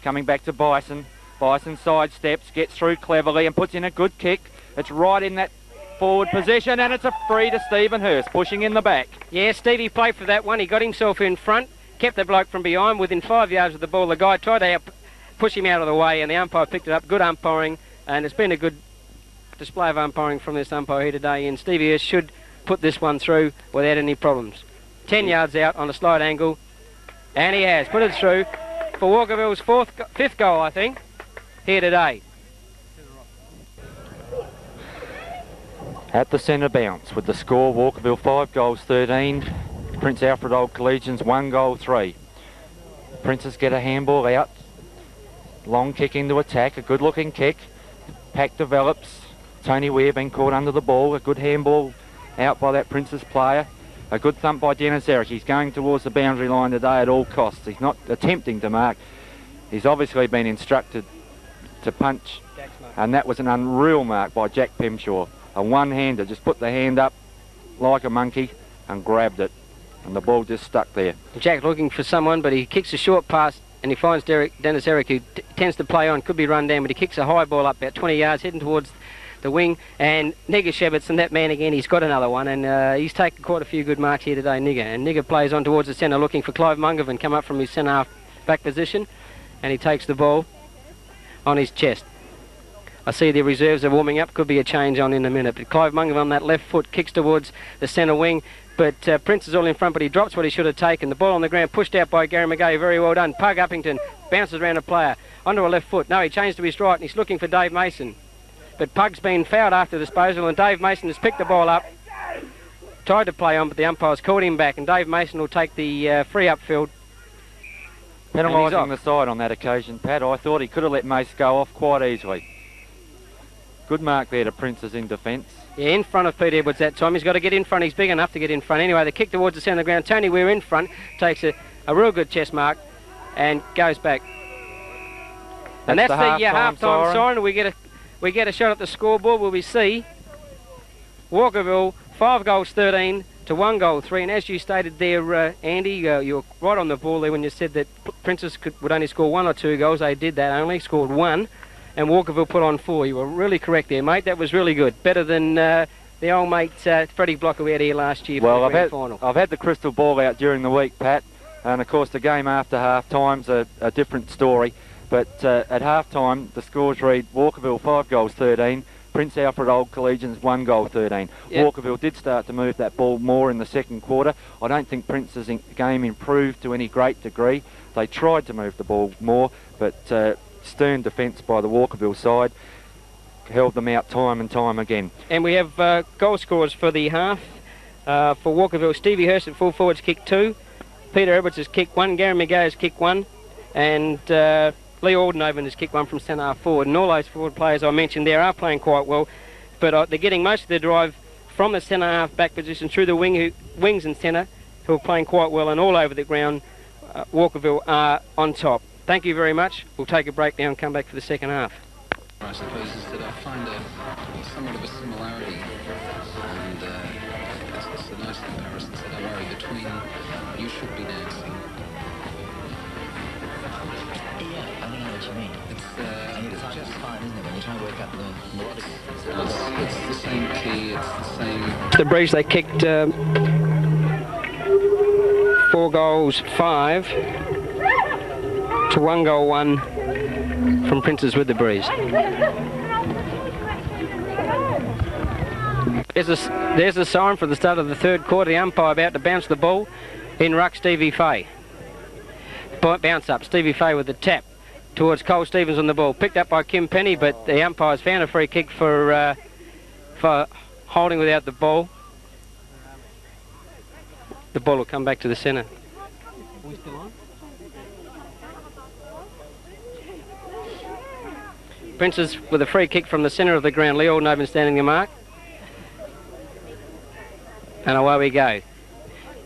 coming back to Bison. Bison sidesteps, gets through cleverly and puts in a good kick. It's right in that forward position, and it's a free to Stephen Hurst, pushing in the back. Yeah, Stevie played for that one. He got himself in front, kept the bloke from behind within 5 yards of the ball. The guy tried to push him out of the way, and the umpire picked it up. Good umpiring, and it's been a good display of umpiring from this umpire here today, and Stevie Hurst should put this one through without any problems. 10 yards out on a slight angle, and he has put it through for Walkerville's fifth goal, I think, here today. At the centre bounce with the score, Walkerville 5 goals 13, Prince Alfred Old Collegians 1 goal 3. Princes get a handball out, long kick into attack, a good looking kick. Pack develops, Tony Weir being caught under the ball, a good handball out by that Prince's player. A good thump by Dennis Eric. He's going towards the boundary line today at all costs. He's not attempting to mark. He's obviously been instructed to punch, and that was an unreal mark by Jack Pemshaw. A one-hander, just put the hand up like a monkey and grabbed it, and the ball just stuck there. Jack looking for someone, but he kicks a short pass, and he finds Dennis Eric, who tends to play on, could be run down, but he kicks a high ball up about 20 yards, heading towards the wing, and Nigger Shepardson, that man again, he's got another one, and he's taken quite a few good marks here today, Nigger. And Nigger plays on towards the centre, looking for Clive Mungovan, come up from his centre half back position, and he takes the ball on his chest. I see the reserves are warming up, could be a change on in a minute, but Clive Mungovan on that left foot kicks towards the centre wing, but Prince is all in front, but he drops what he should have taken. The ball on the ground, pushed out by Gary McGay, very well done. Pug Uppington bounces around a player, onto a left foot. No, he changed to his right, and he's looking for Dave Mason. But Pug's been fouled after disposal, and Dave Mason has picked the ball up, tried to play on, but the umpire's called him back, and Dave Mason will take the free upfield. Penalising the side on that occasion, Pat. I thought he could have let Mace go off quite easily. Good mark there to Princes in defence. Yeah, in front of Pete Edwards that time. He's got to get in front. He's big enough to get in front. Anyway, the kick towards the centre of the ground. Tony Weir in front, takes a real good chest mark and goes back. And that's the half-time siren. We get a shot at the scoreboard where we see Walkerville 5 goals 13 to 1 goal 3. And as you stated there, Andy, you're right on the ball there when you said that Princes would only score 1 or 2 goals. They did that only, scored 1. and Walkerville put on 4. You were really correct there, mate. That was really good. Better than the old mate Freddie Blocker we had here last year for the grand final. I've had the crystal ball out during the week, Pat, and of course the game after half-time's a different story. But at half-time, the scores read Walkerville 5 goals 13, Prince Alfred Old Collegians 1 goal 13. Yep. Walkerville did start to move that ball more in the second quarter. I don't think Prince's game improved to any great degree. They tried to move the ball more, but stern defence by the Walkerville side held them out time and time again. And we have goal scorers for the half. For Walkerville, Stevie Hurst at full forwards kicked 2. Peter Edwards has kicked 1. Gary McGay has kicked 1. And Lee Aldenhoven has kicked 1 from centre half forward. And all those forward players I mentioned there are playing quite well. But they're getting most of their drive from the centre half back position through the wings and centre, who are playing quite well, and all over the ground. Walkerville are on top. Thank you very much. We'll take a break now and come back for the second half. I suppose is that I find somewhat of a similarity, and it's a nice comparison that I worry between You Should Be Dancing. Yeah, I don't know what you mean. It's hard to define, isn't it, when you're trying to work out the melodic. It's the same key, it's the same. The Breeze, they kicked 4 goals 5 to 1 goal 1 from Princes with the Breeze. There's a siren for the start of the third quarter. The umpire about to bounce the ball. In ruck, Stevie Fay. Bounce up, Stevie Fay with the tap towards Cole Stevens on the ball. Picked up by Kim Penny, but the umpire's found a free kick for holding without the ball. The ball will come back to the centre. Are we still on? Princes with a free kick from the centre of the ground. Lee Aldenhoven standing the mark. And away we go.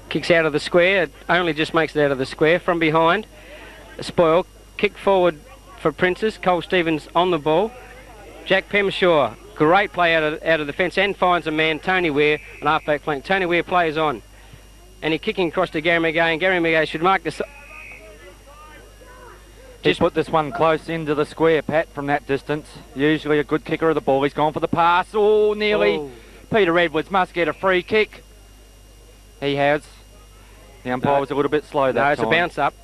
Kicks out of the square. It only just makes it out of the square. From behind, Spoil. Kick forward for Princes. Cole Stevens on the ball. Jack Pemshaw. Great play out of the fence and finds a man, Tony Ware, an half-back flank. Tony Ware plays on. And he's kicking across to Gary McGay, and Gary McGay should mark this. Just put this one close into the square, Pat, from that distance. Usually a good kicker of the ball. He's gone for the pass. Oh, nearly. Oh. Peter Edwards must get a free kick. He has. The umpire was a little bit slow that time. No, it's a bounce up.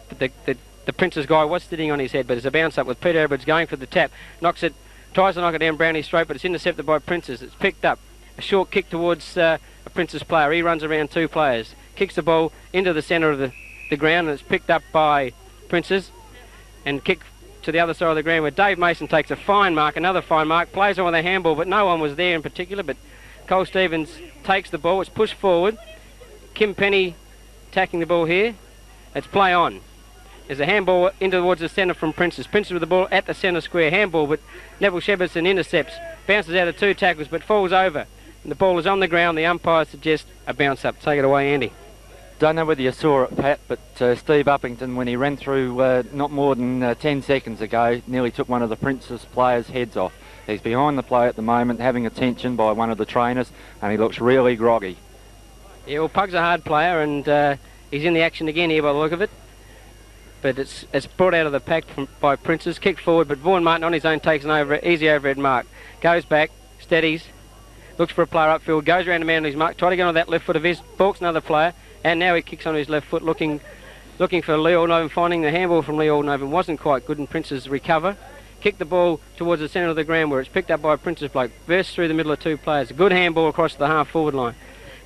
The Prince's guy was sitting on his head, but it's a bounce up with Peter Edwards going for the tap. Knocks it, tries to knock it down Brownie's throat, but it's intercepted by Prince's. It's picked up. A short kick towards a Prince's player. He runs around 2 players. Kicks the ball into the centre of the ground, and it's picked up by Prince's. And kick to the other side of the ground where Dave Mason takes a fine mark, another fine mark, plays on with a handball, but no one was there in particular. But Cole Stevens takes the ball. It's pushed forward. Kim Penny attacking the ball here. It's play on. There's a handball into towards the centre from Princes. Princes with the ball at the centre square. Handball, but Neville Shepardson intercepts. Bounces out of 2 tackles, but falls over. And the ball is on the ground. The umpire suggests a bounce up. Take it away, Andy. Don't know whether you saw it, Pat, but Steve Uppington, when he ran through not more than 10 seconds ago, nearly took one of the Prince's players' heads off. He's behind the play at the moment, having attention by one of the trainers, and he looks really groggy. Yeah, well, Pug's a hard player, and he's in the action again here by the look of it. But it's brought out of the pack by Princes. Kicked forward, but Vaughan Martin on his own takes an easy overhead mark. Goes back, steadies, looks for a player upfield, goes around the man on his mark, try to get on that left foot of his, balks another player, and now he kicks on his left foot, looking for Lee Aldenhoven, finding the handball from Lee Aldenhoven wasn't quite good, and Princes recover. Kick the ball towards the centre of the ground where it's picked up by a Princes bloke. Bursts through the middle of 2 players. A good handball across the half-forward line.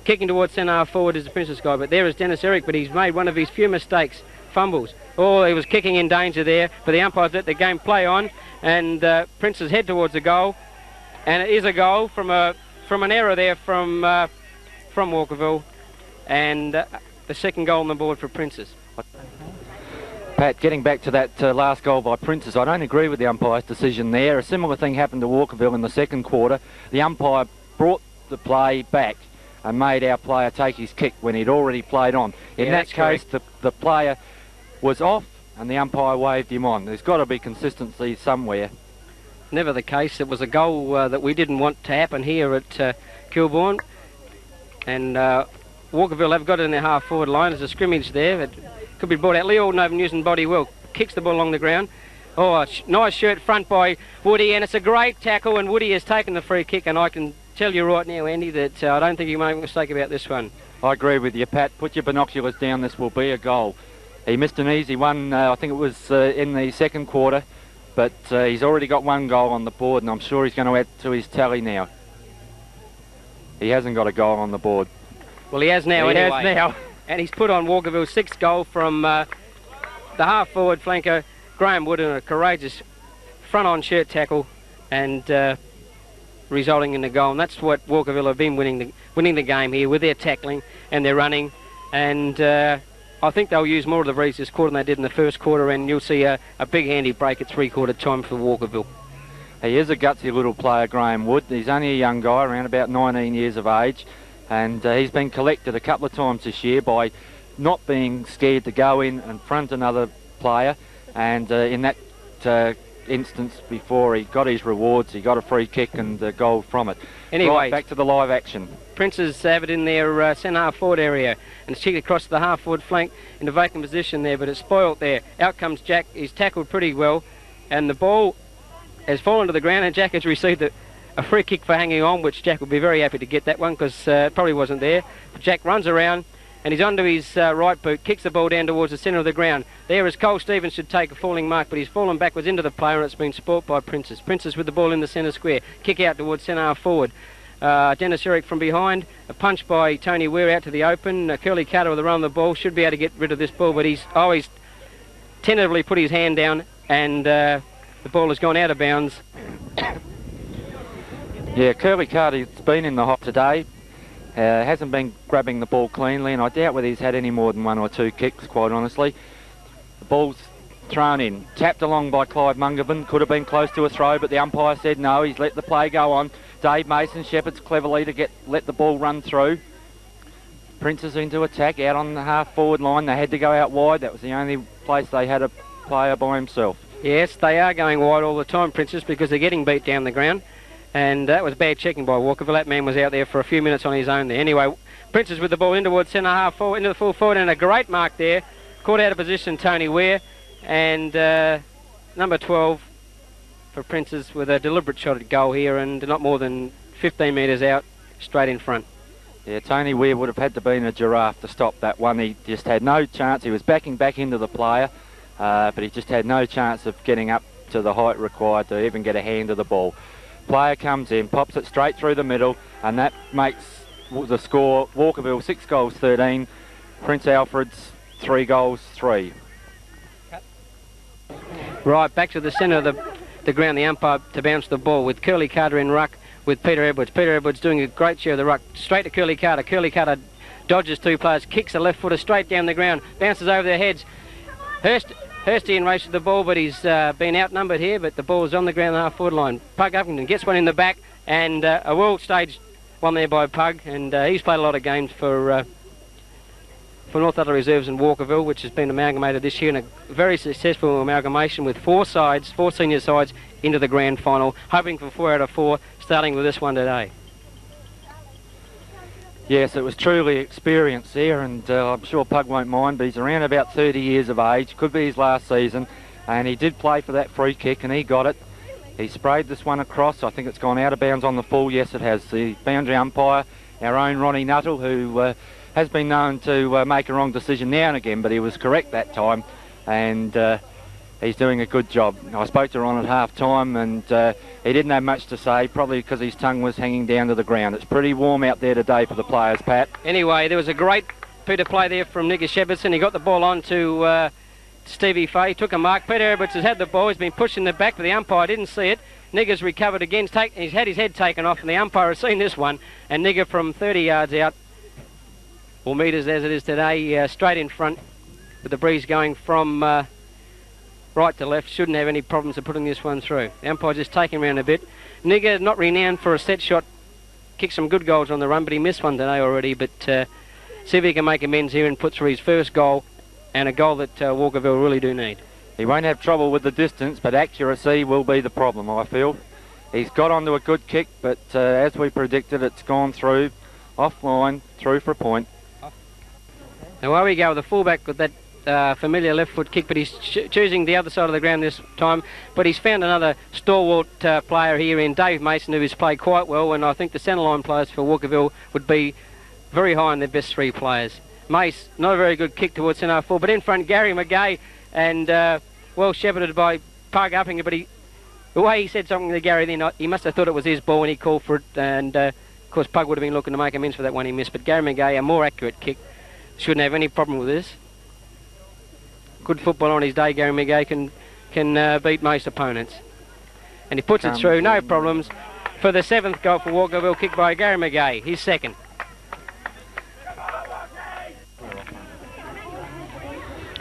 Kicking towards centre half-forward is the Princes guy, but there is Dennis Eric, but he's made one of his few mistakes. Fumbles. Oh, he was kicking in danger there, but the umpires let the game play on, and Princes head towards the goal, and it is a goal from an error there from Walkerville, and the second goal on the board for Princes. Pat, getting back to that last goal by Princes, I don't agree with the umpire's decision there. A similar thing happened to Walkerville in the second quarter. The umpire brought the play back and made our player take his kick when he'd already played on. In that case, the player was off and the umpire waved him on. There's got to be consistency somewhere. Never the case. It was a goal that we didn't want to happen here at Kilbourne, and Walkerville have got it in their half-forward line. There's a scrimmage there. It could be brought out. Lee Aldenhoven using body well. Kicks the ball along the ground. Oh, nice shirt front by Woody, and it's a great tackle, and Woody has taken the free kick, and I can tell you right now, Andy, that I don't think you make a mistake about this one. I agree with you, Pat. Put your binoculars down, this will be a goal. He missed an easy one, I think it was in the second quarter, but he's already got one goal on the board, and I'm sure he's going to add to his tally now. He hasn't got a goal on the board. Well, he has now, anyway. He has now. And he's put on Walkerville's 6th goal from the half-forward flanker, Graham Wood, in a courageous front-on shirt tackle, and resulting in the goal. And that's what Walkerville have been winning the game here with their tackling and their running. And I think they'll use more of the breeze this quarter than they did in the first quarter, and you'll see a big handy break at three-quarter time for Walkerville. He is a gutsy little player, Graham Wood. He's only a young guy, around about 19 years of age, and he's been collected a couple of times this year by not being scared to go in and front another player, and in that instance before he got his rewards, he got a free kick and a goal from it. Anyway, right, back to the live action. Princes have it in their centre half-forward area, and it's kicked across the half-forward flank in a vacant position there, but it's spoilt there. Out comes Jack. He's tackled pretty well, and the ball has fallen to the ground, and Jack has received a free kick for hanging on, which Jack would be very happy to get that one, because it probably wasn't there. But Jack runs around, and he's onto his right boot, kicks the ball down towards the centre of the ground. There is Cole Stevens, should take a falling mark, but he's fallen backwards into the player, and it's been spoilt by Princes. Princes with the ball in the centre square, kick out towards centre half forward. Dennis Eric from behind, a punch by Tony Weir out to the open. Curly Carter with the run of the ball, should be able to get rid of this ball, but he's always tentatively put his hand down, and the ball has gone out of bounds. Yeah, Curly Carter's been in the hop today. Hasn't been grabbing the ball cleanly, and I doubt whether he's had any more than 1 or 2 kicks, quite honestly. The ball's thrown in, tapped along by Clive Mungervan, could have been close to a throw, but the umpire said no, he's let the play go on. Dave Mason shepherds cleverly to let the ball run through. Princes into attack, out on the half-forward line. They had to go out wide. That was the only place they had a player by himself. Yes, they are going wide all the time, Princes, because they're getting beat down the ground. And that was bad checking by Walkerville. That man was out there for a few minutes on his own there. Anyway, Princes with the ball in towards centre half forward, into the full forward, and a great mark there. Caught out of position, Tony Weir. And number 12 for Princes with a deliberate shot at goal here, and not more than 15 metres out, straight in front. Yeah, Tony Weir would have had to be in a giraffe to stop that one. He just had no chance. He was backing back into the player, but he just had no chance of getting up to the height required to even get a hand of the ball. Player comes in, pops it straight through the middle, and that makes the score Walkerville 6 goals 13, Prince Alfred's 3 goals 3. Right, back to the centre of the ground, the umpire to bounce the ball with Curly Carter in ruck with Peter Edwards. Peter Edwards doing a great share of the ruck, straight to Curly Carter. Curly Carter dodges 2 players, kicks a left footer straight down the ground, bounces over their heads. Hursty in race with the ball, but he's been outnumbered here, but the ball is on the ground, the half-forward line. Pug Uppington gets one in the back, and a world stage one there by Pug, and he's played a lot of games for North Adelaide Reserves in Walkerville, which has been amalgamated this year in a very successful amalgamation with 4 senior sides into the grand final, hoping for 4 out of 4, starting with this one today. Yes, it was truly experience there, and I'm sure Pug won't mind, but he's around about 30 years of age, could be his last season, and he did play for that free kick, and he got it. He sprayed this one across. I think it's gone out of bounds on the full. Yes, it has. The boundary umpire, our own Ronnie Nuttall, who has been known to make a wrong decision now and again, but he was correct that time, and he's doing a good job. I spoke to Ron at half-time, and he didn't have much to say, probably because his tongue was hanging down to the ground. It's pretty warm out there today for the players, Pat. Anyway, there was a great Peter play there from Nigger Shepardson. He got the ball on to Stevie Fay, took a mark. Peter Edwards has had the ball. He's been pushed in the back, but the umpire didn't see it. Nigger's recovered again. He's had his head taken off, and the umpire has seen this one. And Nigger from 30 yards out, or metres as it is today, straight in front with the breeze going from right to left. Shouldn't have any problems of putting this one through. The umpire just taking around a bit. Nigger, not renowned for a set shot, kicked some good goals on the run, but he missed one today already. But see if he can make amends here and put through his first goal, and a goal that Walkerville really do need. He won't have trouble with the distance, but accuracy will be the problem, I feel. He's got onto a good kick, but as we predicted, it's gone through, offline, through for a point. Now away we go with the fullback with that familiar left foot kick, but he's choosing the other side of the ground this time. But he's found another stalwart player here in Dave Mason, who has played quite well, and I think the centre-line players for Walkerville would be very high on their best 3 players. Mace, not a very good kick towards centre forward, but in front Gary McGay, and well shepherded by Pug Upping, but the way he said something to Gary then, he must have thought it was his ball when he called for it, and of course Pug would have been looking to make amends for that one he missed, but Gary McGay, a more accurate kick, shouldn't have any problem with this. Good football on his day, Gary McGay can beat most opponents. And he puts it through, no problems, for the 7th goal for Walkerville, kicked by Gary McGay, his 2nd.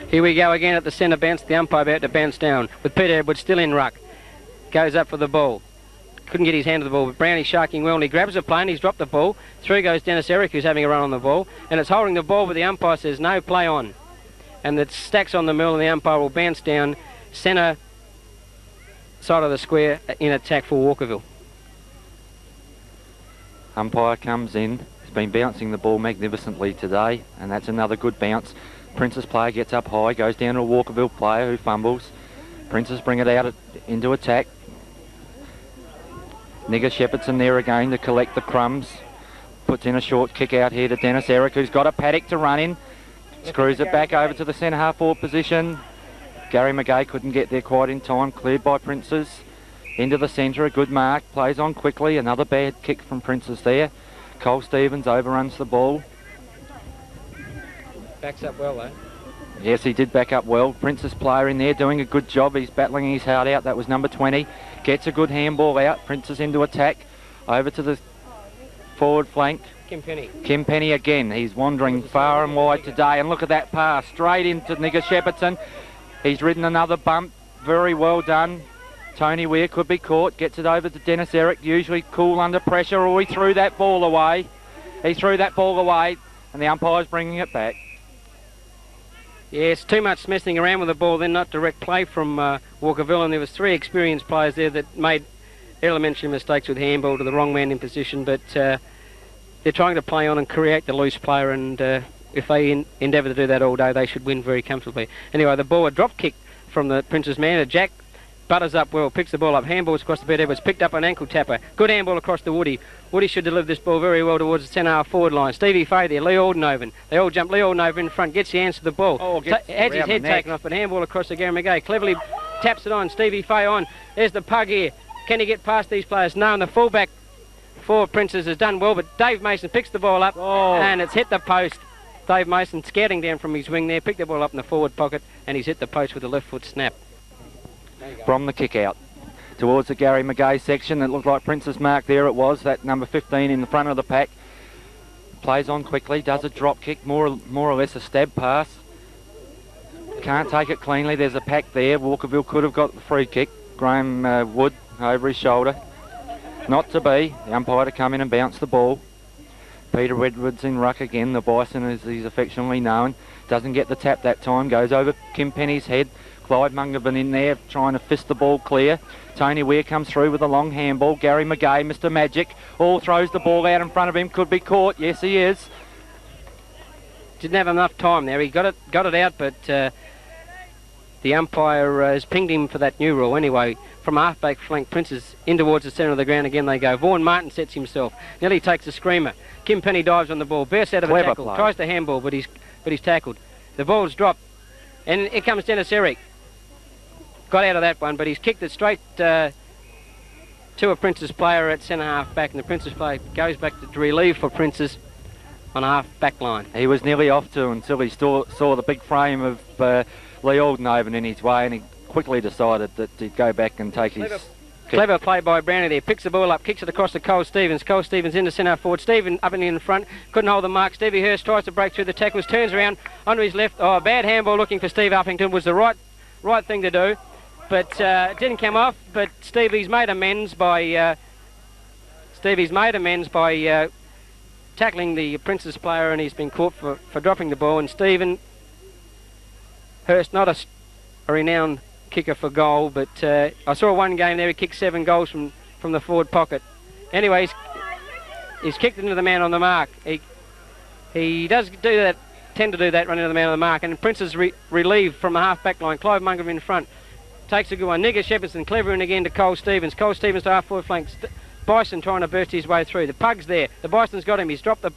Here we go again at the centre bounce, the umpire about to bounce down, with Peter Edwards still in ruck. Goes up for the ball. Couldn't get his hand to the ball, but Brownie's sharking well, and he grabs the play and he's dropped the ball. Through goes Dennis Eric, who's having a run on the ball, and it's holding the ball, but the umpire says no, play on. And it stacks on the mill, and the umpire will bounce down centre side of the square in attack for Walkerville. Umpire comes in. He's been bouncing the ball magnificently today, and that's another good bounce. Princess player gets up high, goes down to a Walkerville player who fumbles. Princess bring it out into attack. Nigger Shepherdson there again to collect the crumbs. Puts in a short kick out here to Dennis Eric, who's got a paddock to run in. Screws it back over to the centre half forward position. Gary McGay couldn't get there quite in time. Cleared by Princess. Into the centre, a good mark. Plays on quickly. Another bad kick from Princess there. Cole Stevens overruns the ball. Backs up well though. Yes, he did back up well. Princess player in there doing a good job. He's battling his heart out. That was number 20. Gets a good handball out. Princess into attack. Over to the forward flank. Kim Penny. Kim Penny again. He's wandering far and wide today. And look at that pass. Straight into Nigger Shepherdson. He's ridden another bump. Very well done. Tony Weir could be caught. Gets it over to Dennis Eric. Usually cool under pressure. Oh, he threw that ball away. He threw that ball away. And the umpire's bringing it back. Yes, too much messing around with the ball, then not direct play from Walkerville, and there was 3 experienced players there that made elementary mistakes with handball to the wrong man in position, but they're trying to play on and create the loose player, and if they endeavour to do that all day, they should win very comfortably. Anyway, the ball, a drop kick from the Princess man, Jack butters up well, picks the ball up, handballs across the bed, Edwards picked up an ankle tapper, good handball across to Woody. Woody should deliver this ball very well towards the centre half forward line. Stevie Fay there, Lee Aldenhoven. They all jump, Lee Aldenhoven in front, gets the answer to the ball. Has his head taken off, but handball across to Gary McGay. Cleverly taps it on, Stevie Fay on. There's the Pug here. Can he get past these players? No, and the fullback for Princess has done well, but Dave Mason picks the ball up and it's hit the post. Dave Mason scouting down from his wing there, picked the ball up in the forward pocket, and he's hit the post with a left foot snap. From the kick out towards the Gary McGay section. It looked like Princess mark there. It was that number 15 in the front of the pack. Plays on quickly, does a drop kick, more or less a stab pass. Can't take it cleanly. There's a pack there. Walkerville could have got the free kick. Graham Wood over his shoulder. Not to be. The umpire to come in and bounce the ball. Peter Edwards in ruck again. The Bison, as he's affectionately known. Doesn't get the tap that time. Goes over Kim Penny's head. Clyde Mungervan in there trying to fist the ball clear. Tony Weir comes through with a long handball. Gary McGay, Mr. Magic, all throws the ball out in front of him. Could be caught. Yes, he is. Didn't have enough time there. He got it out, but the umpire has pinged him for that new rule. Anyway, from half-back flank, Princess in towards the centre of the ground again they go. Vaughan Martin sets himself. Nearly takes a screamer. Kim Penny dives on the ball. Bursts out of a tackle. Tries to handball, but he's tackled. The ball's dropped. And here comes Dennis Eric. Got out of that one, but he's kicked it straight to a Princess player at centre half back, and the Princess player goes back to relieve for Princess on a half back line. He was nearly off to until he saw the big frame of Lee Aldenhoven in his way, and he quickly decided that he'd go back and take his Clever play by Brownie there. Picks the ball up, kicks it across to Cole Stevens. Cole Stevens into centre forward. Stephen up and in front. Couldn't hold the mark. Stevie Hurst tries to break through the tackles. Turns around onto his left. Oh, a bad handball looking for Steve Uppington. Was the right thing to do. But it didn't come off. But Stevie's made amends by tackling the Princess player, and he's been caught for dropping the ball. And Stephen Hurst, not a renowned kicker for goal, but I saw one game there he kicked 7 goals from the forward pocket. Anyways, he's kicked into the man on the mark. He does do that tend to do that, running to the man of the mark. And Prince is relieved from the half-back line. Clive Munger in front. Takes a good one. Nigger Shepardson clever in again to Cole Stevens. Cole Stevens to half-forward flank. Bison trying to burst his way through. The Pug's there. The Bison's got him. He's dropped the...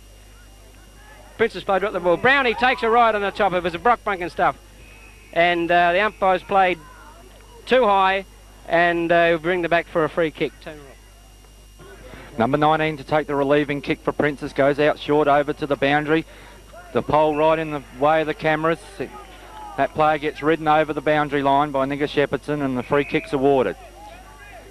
Prince's play dropped the ball. Brownie takes a ride on the top. It was a Brock Bunkin stuff. And the umpires played too high and bring the back for a free kick. Number 19 to take the relieving kick for Princess goes out short over to the boundary. The pole right in the way of the cameras. That player gets ridden over the boundary line by Nigger Shepardson and the free kick's awarded.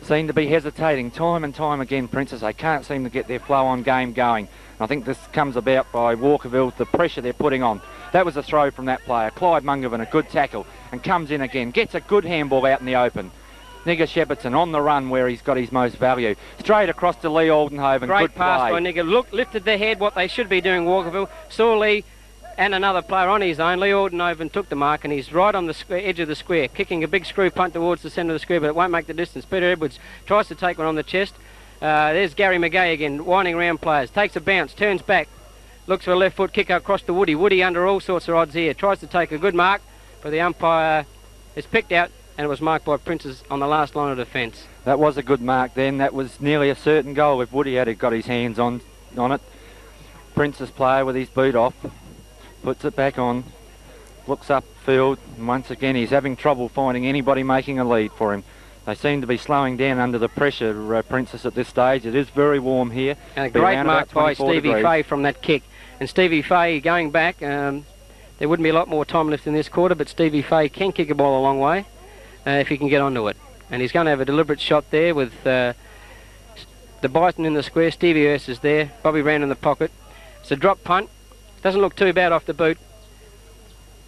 Seem to be hesitating time and time again, Princess. They can't seem to get their flow on game going. I think this comes about by Walkerville, the pressure they're putting on. That was a throw from that player. Clyde Mungervin, a good tackle, and comes in again. Gets a good handball out in the open. Nigger Shepardson on the run where he's got his most value. Straight across to Lee Aldenhoven. Great good pass play. by Nigger. Lifted their head, what they should be doing, Walkerville. Saw Lee and another player on his own. Lee Aldenhoven took the mark and he's right on the edge of the square, kicking a big screw punt towards the centre of the square, but it won't make the distance. Peter Edwards tries to take one on the chest. There's Gary McGay again, winding around players. Takes a bounce, turns back, looks for a left foot kick across to Woody. Woody under all sorts of odds here. Tries to take a good mark, but the umpire is picked out and it was marked by Princes on the last line of defence. That was a good mark then. That was nearly a certain goal if Woody had got his hands on it. Prince's player with his boot off. Puts it back on, looks upfield, and once again he's having trouble finding anybody making a lead for him. They seem to be slowing down under the pressure, Princess, at this stage. It is very warm here. And a great mark by Stevie Fay from that kick. And Stevie Fay going back, there wouldn't be a lot more time left in this quarter, but Stevie Fay can kick a ball a long way if he can get onto it. And he's going to have a deliberate shot there with the Bison in the square. Stevie Hurst is there. Bobby Rand in the pocket. It's a drop punt. Doesn't look too bad off the boot.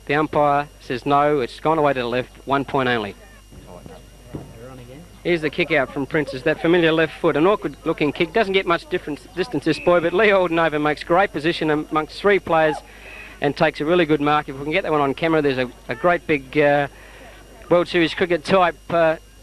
The umpire says no, it's gone away to the left, 1 point only. Here's the kick out from Princess, that familiar left foot, an awkward looking kick, doesn't get much distance this boy, but Lee Aldenhoven makes great position amongst three players and takes a really good mark. If we can get that one on camera, there's a great big World Series cricket type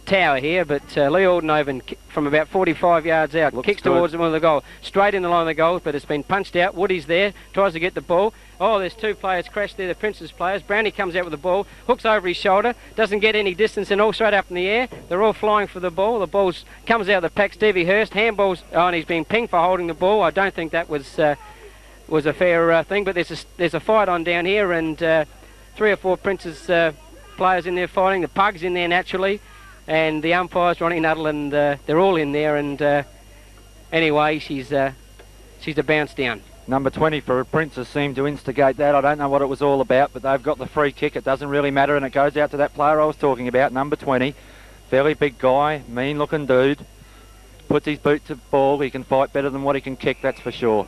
tower here, but Lee Aldenhoven from about 45 yards out kicks towards the one of the goal, straight in the line of the goal, but it's been punched out. Woody's there, tries to get the ball. Oh, there's two players crashed there, the Princess players. Brownie comes out with the ball, hooks over his shoulder, doesn't get any distance and all straight up in the air. They're all flying for the ball. The ball comes out of the pack. Stevie Hurst handballs, and he's been pinged for holding the ball. I don't think that was a fair thing, but there's a fight on down here, and 3 or 4 Princess players in there fighting. The Pug's in there naturally. And the umpires, Ronnie Nuttall, and they're all in there. And anyway, she's a bounce down. Number 20 for Princess seemed to instigate that. I don't know what it was all about, but they've got the free kick. It doesn't really matter, and it goes out to that player I was talking about, number 20. Fairly big guy, mean-looking dude. Puts his boot to ball. He can fight better than what he can kick, that's for sure.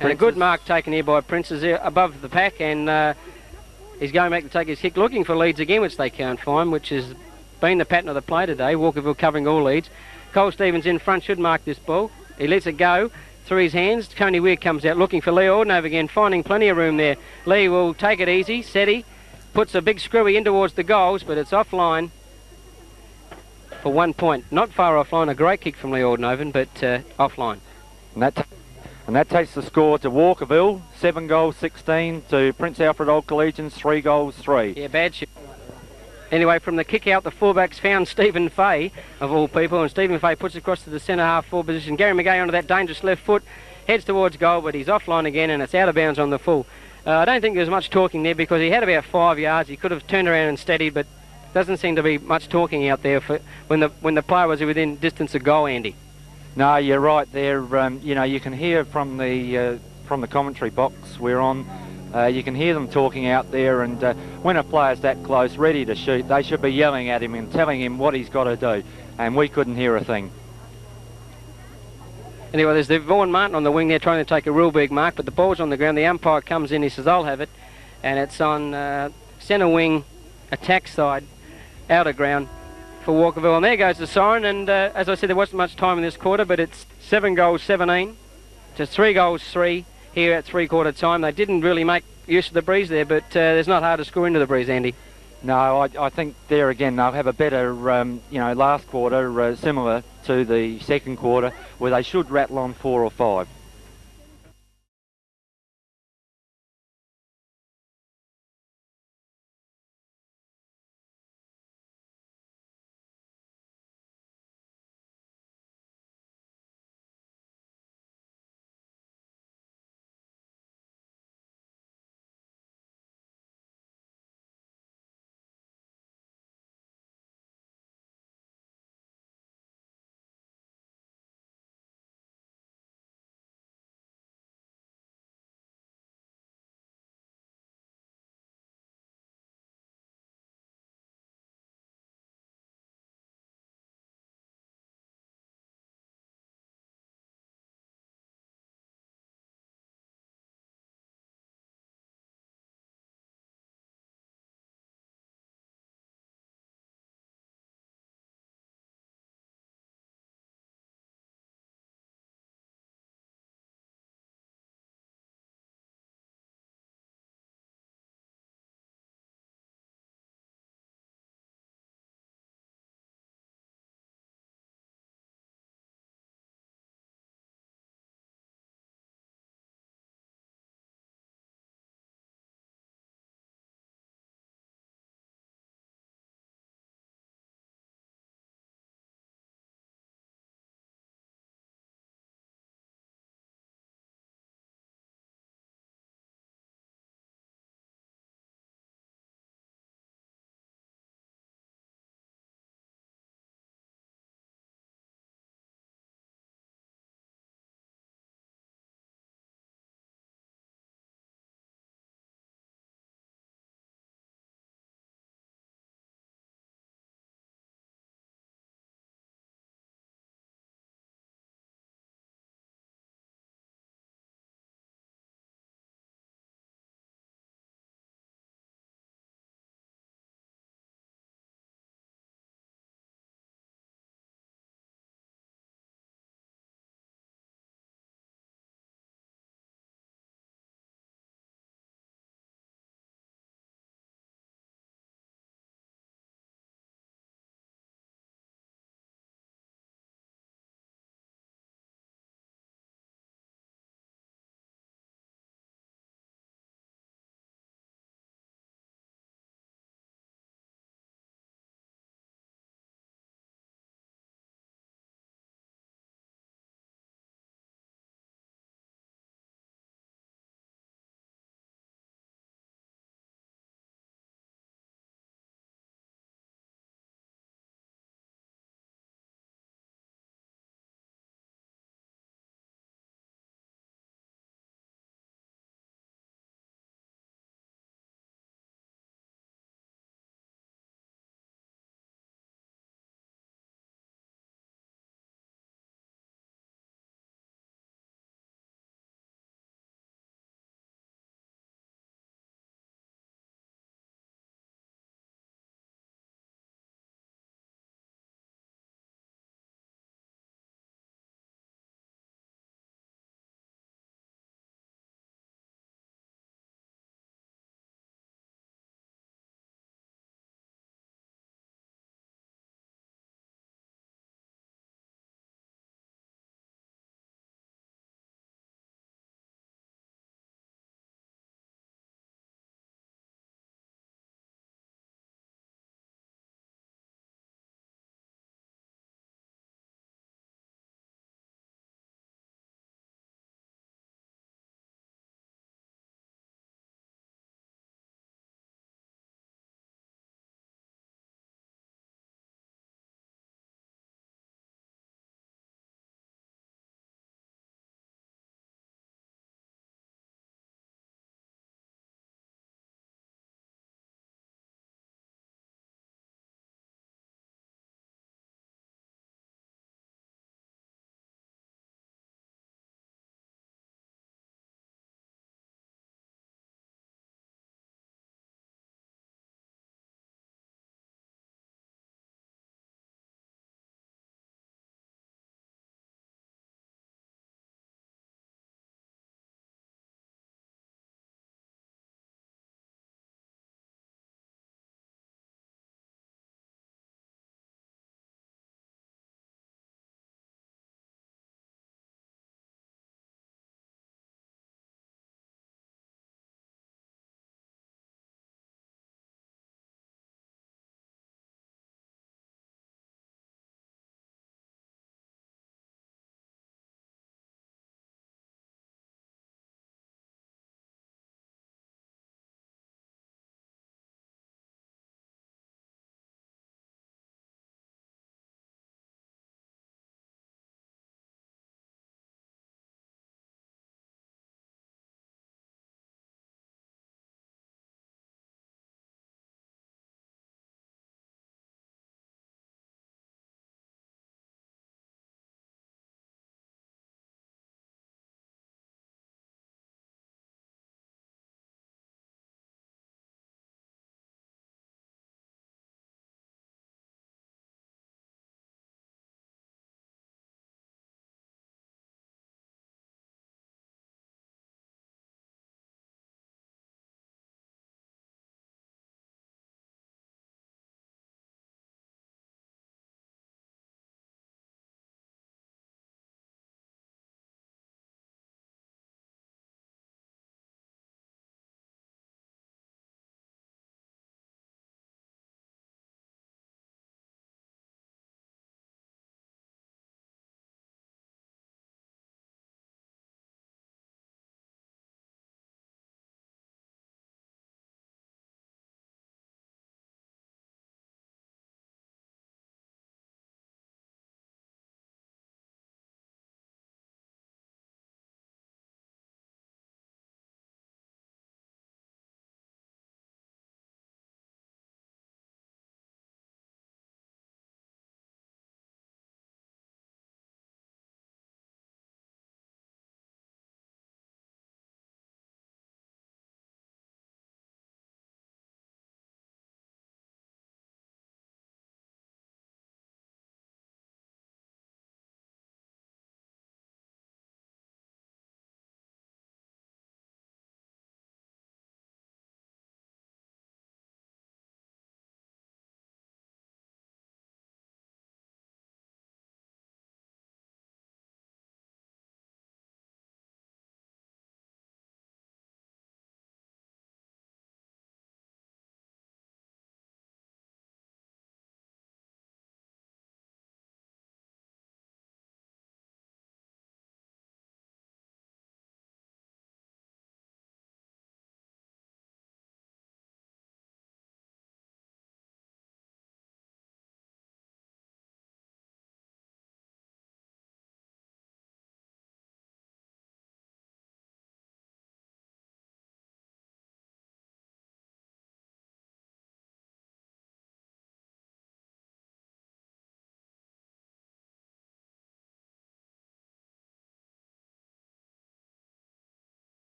And a good mark taken here by Princess above the pack, and he's going back to take his kick, looking for leads again, which they can't find, which has been the pattern of the play today. Walkerville covering all leads. Cole Stevens in front should mark this ball. He lets it go through his hands. Tony Weir comes out looking for Lee Aldenhoven again, finding plenty of room there. Lee will take it easy. SETI puts a big screwy in towards the goals, but it's offline for 1 point. Not far offline. A great kick from Lee Aldenhoven, but offline. And that takes the score to Walkerville, 7 goals 16 to Prince Alfred Old Collegians, 3 goals 3. Yeah, bad shot. Anyway, from the kick out, the fullbacks found Stephen Fay, of all people, and Stephen Fay puts it across to the centre half forward position. Gary McGay onto that dangerous left foot, heads towards goal, but he's offline again, and it's out of bounds on the full. I don't think there's much talking there because he had about 5 yards. He could have turned around and steadied, but doesn't seem to be much talking out there for when the player was within distance of goal, Andy. No, you're right there. You know, you can hear from the commentary box we're on. You can hear them talking out there, and when a player's that close, ready to shoot, they should be yelling at him and telling him what he's got to do, and we couldn't hear a thing. Anyway, there's the Vaughan Martin on the wing there trying to take a real big mark, but the ball's on the ground. The umpire comes in, he says, I'll have it, and it's on centre wing, attack side, outer ground for Walkerville. And there goes the siren, and as I said, there wasn't much time in this quarter, but it's 7 goals 17 to 3 goals 3 here at three-quarter time. They didn't really make use of the breeze there, but it's not hard to score into the breeze, Andy. No, I think there again they'll have a better, last quarter similar to the second quarter, where they should rattle on 4 or 5.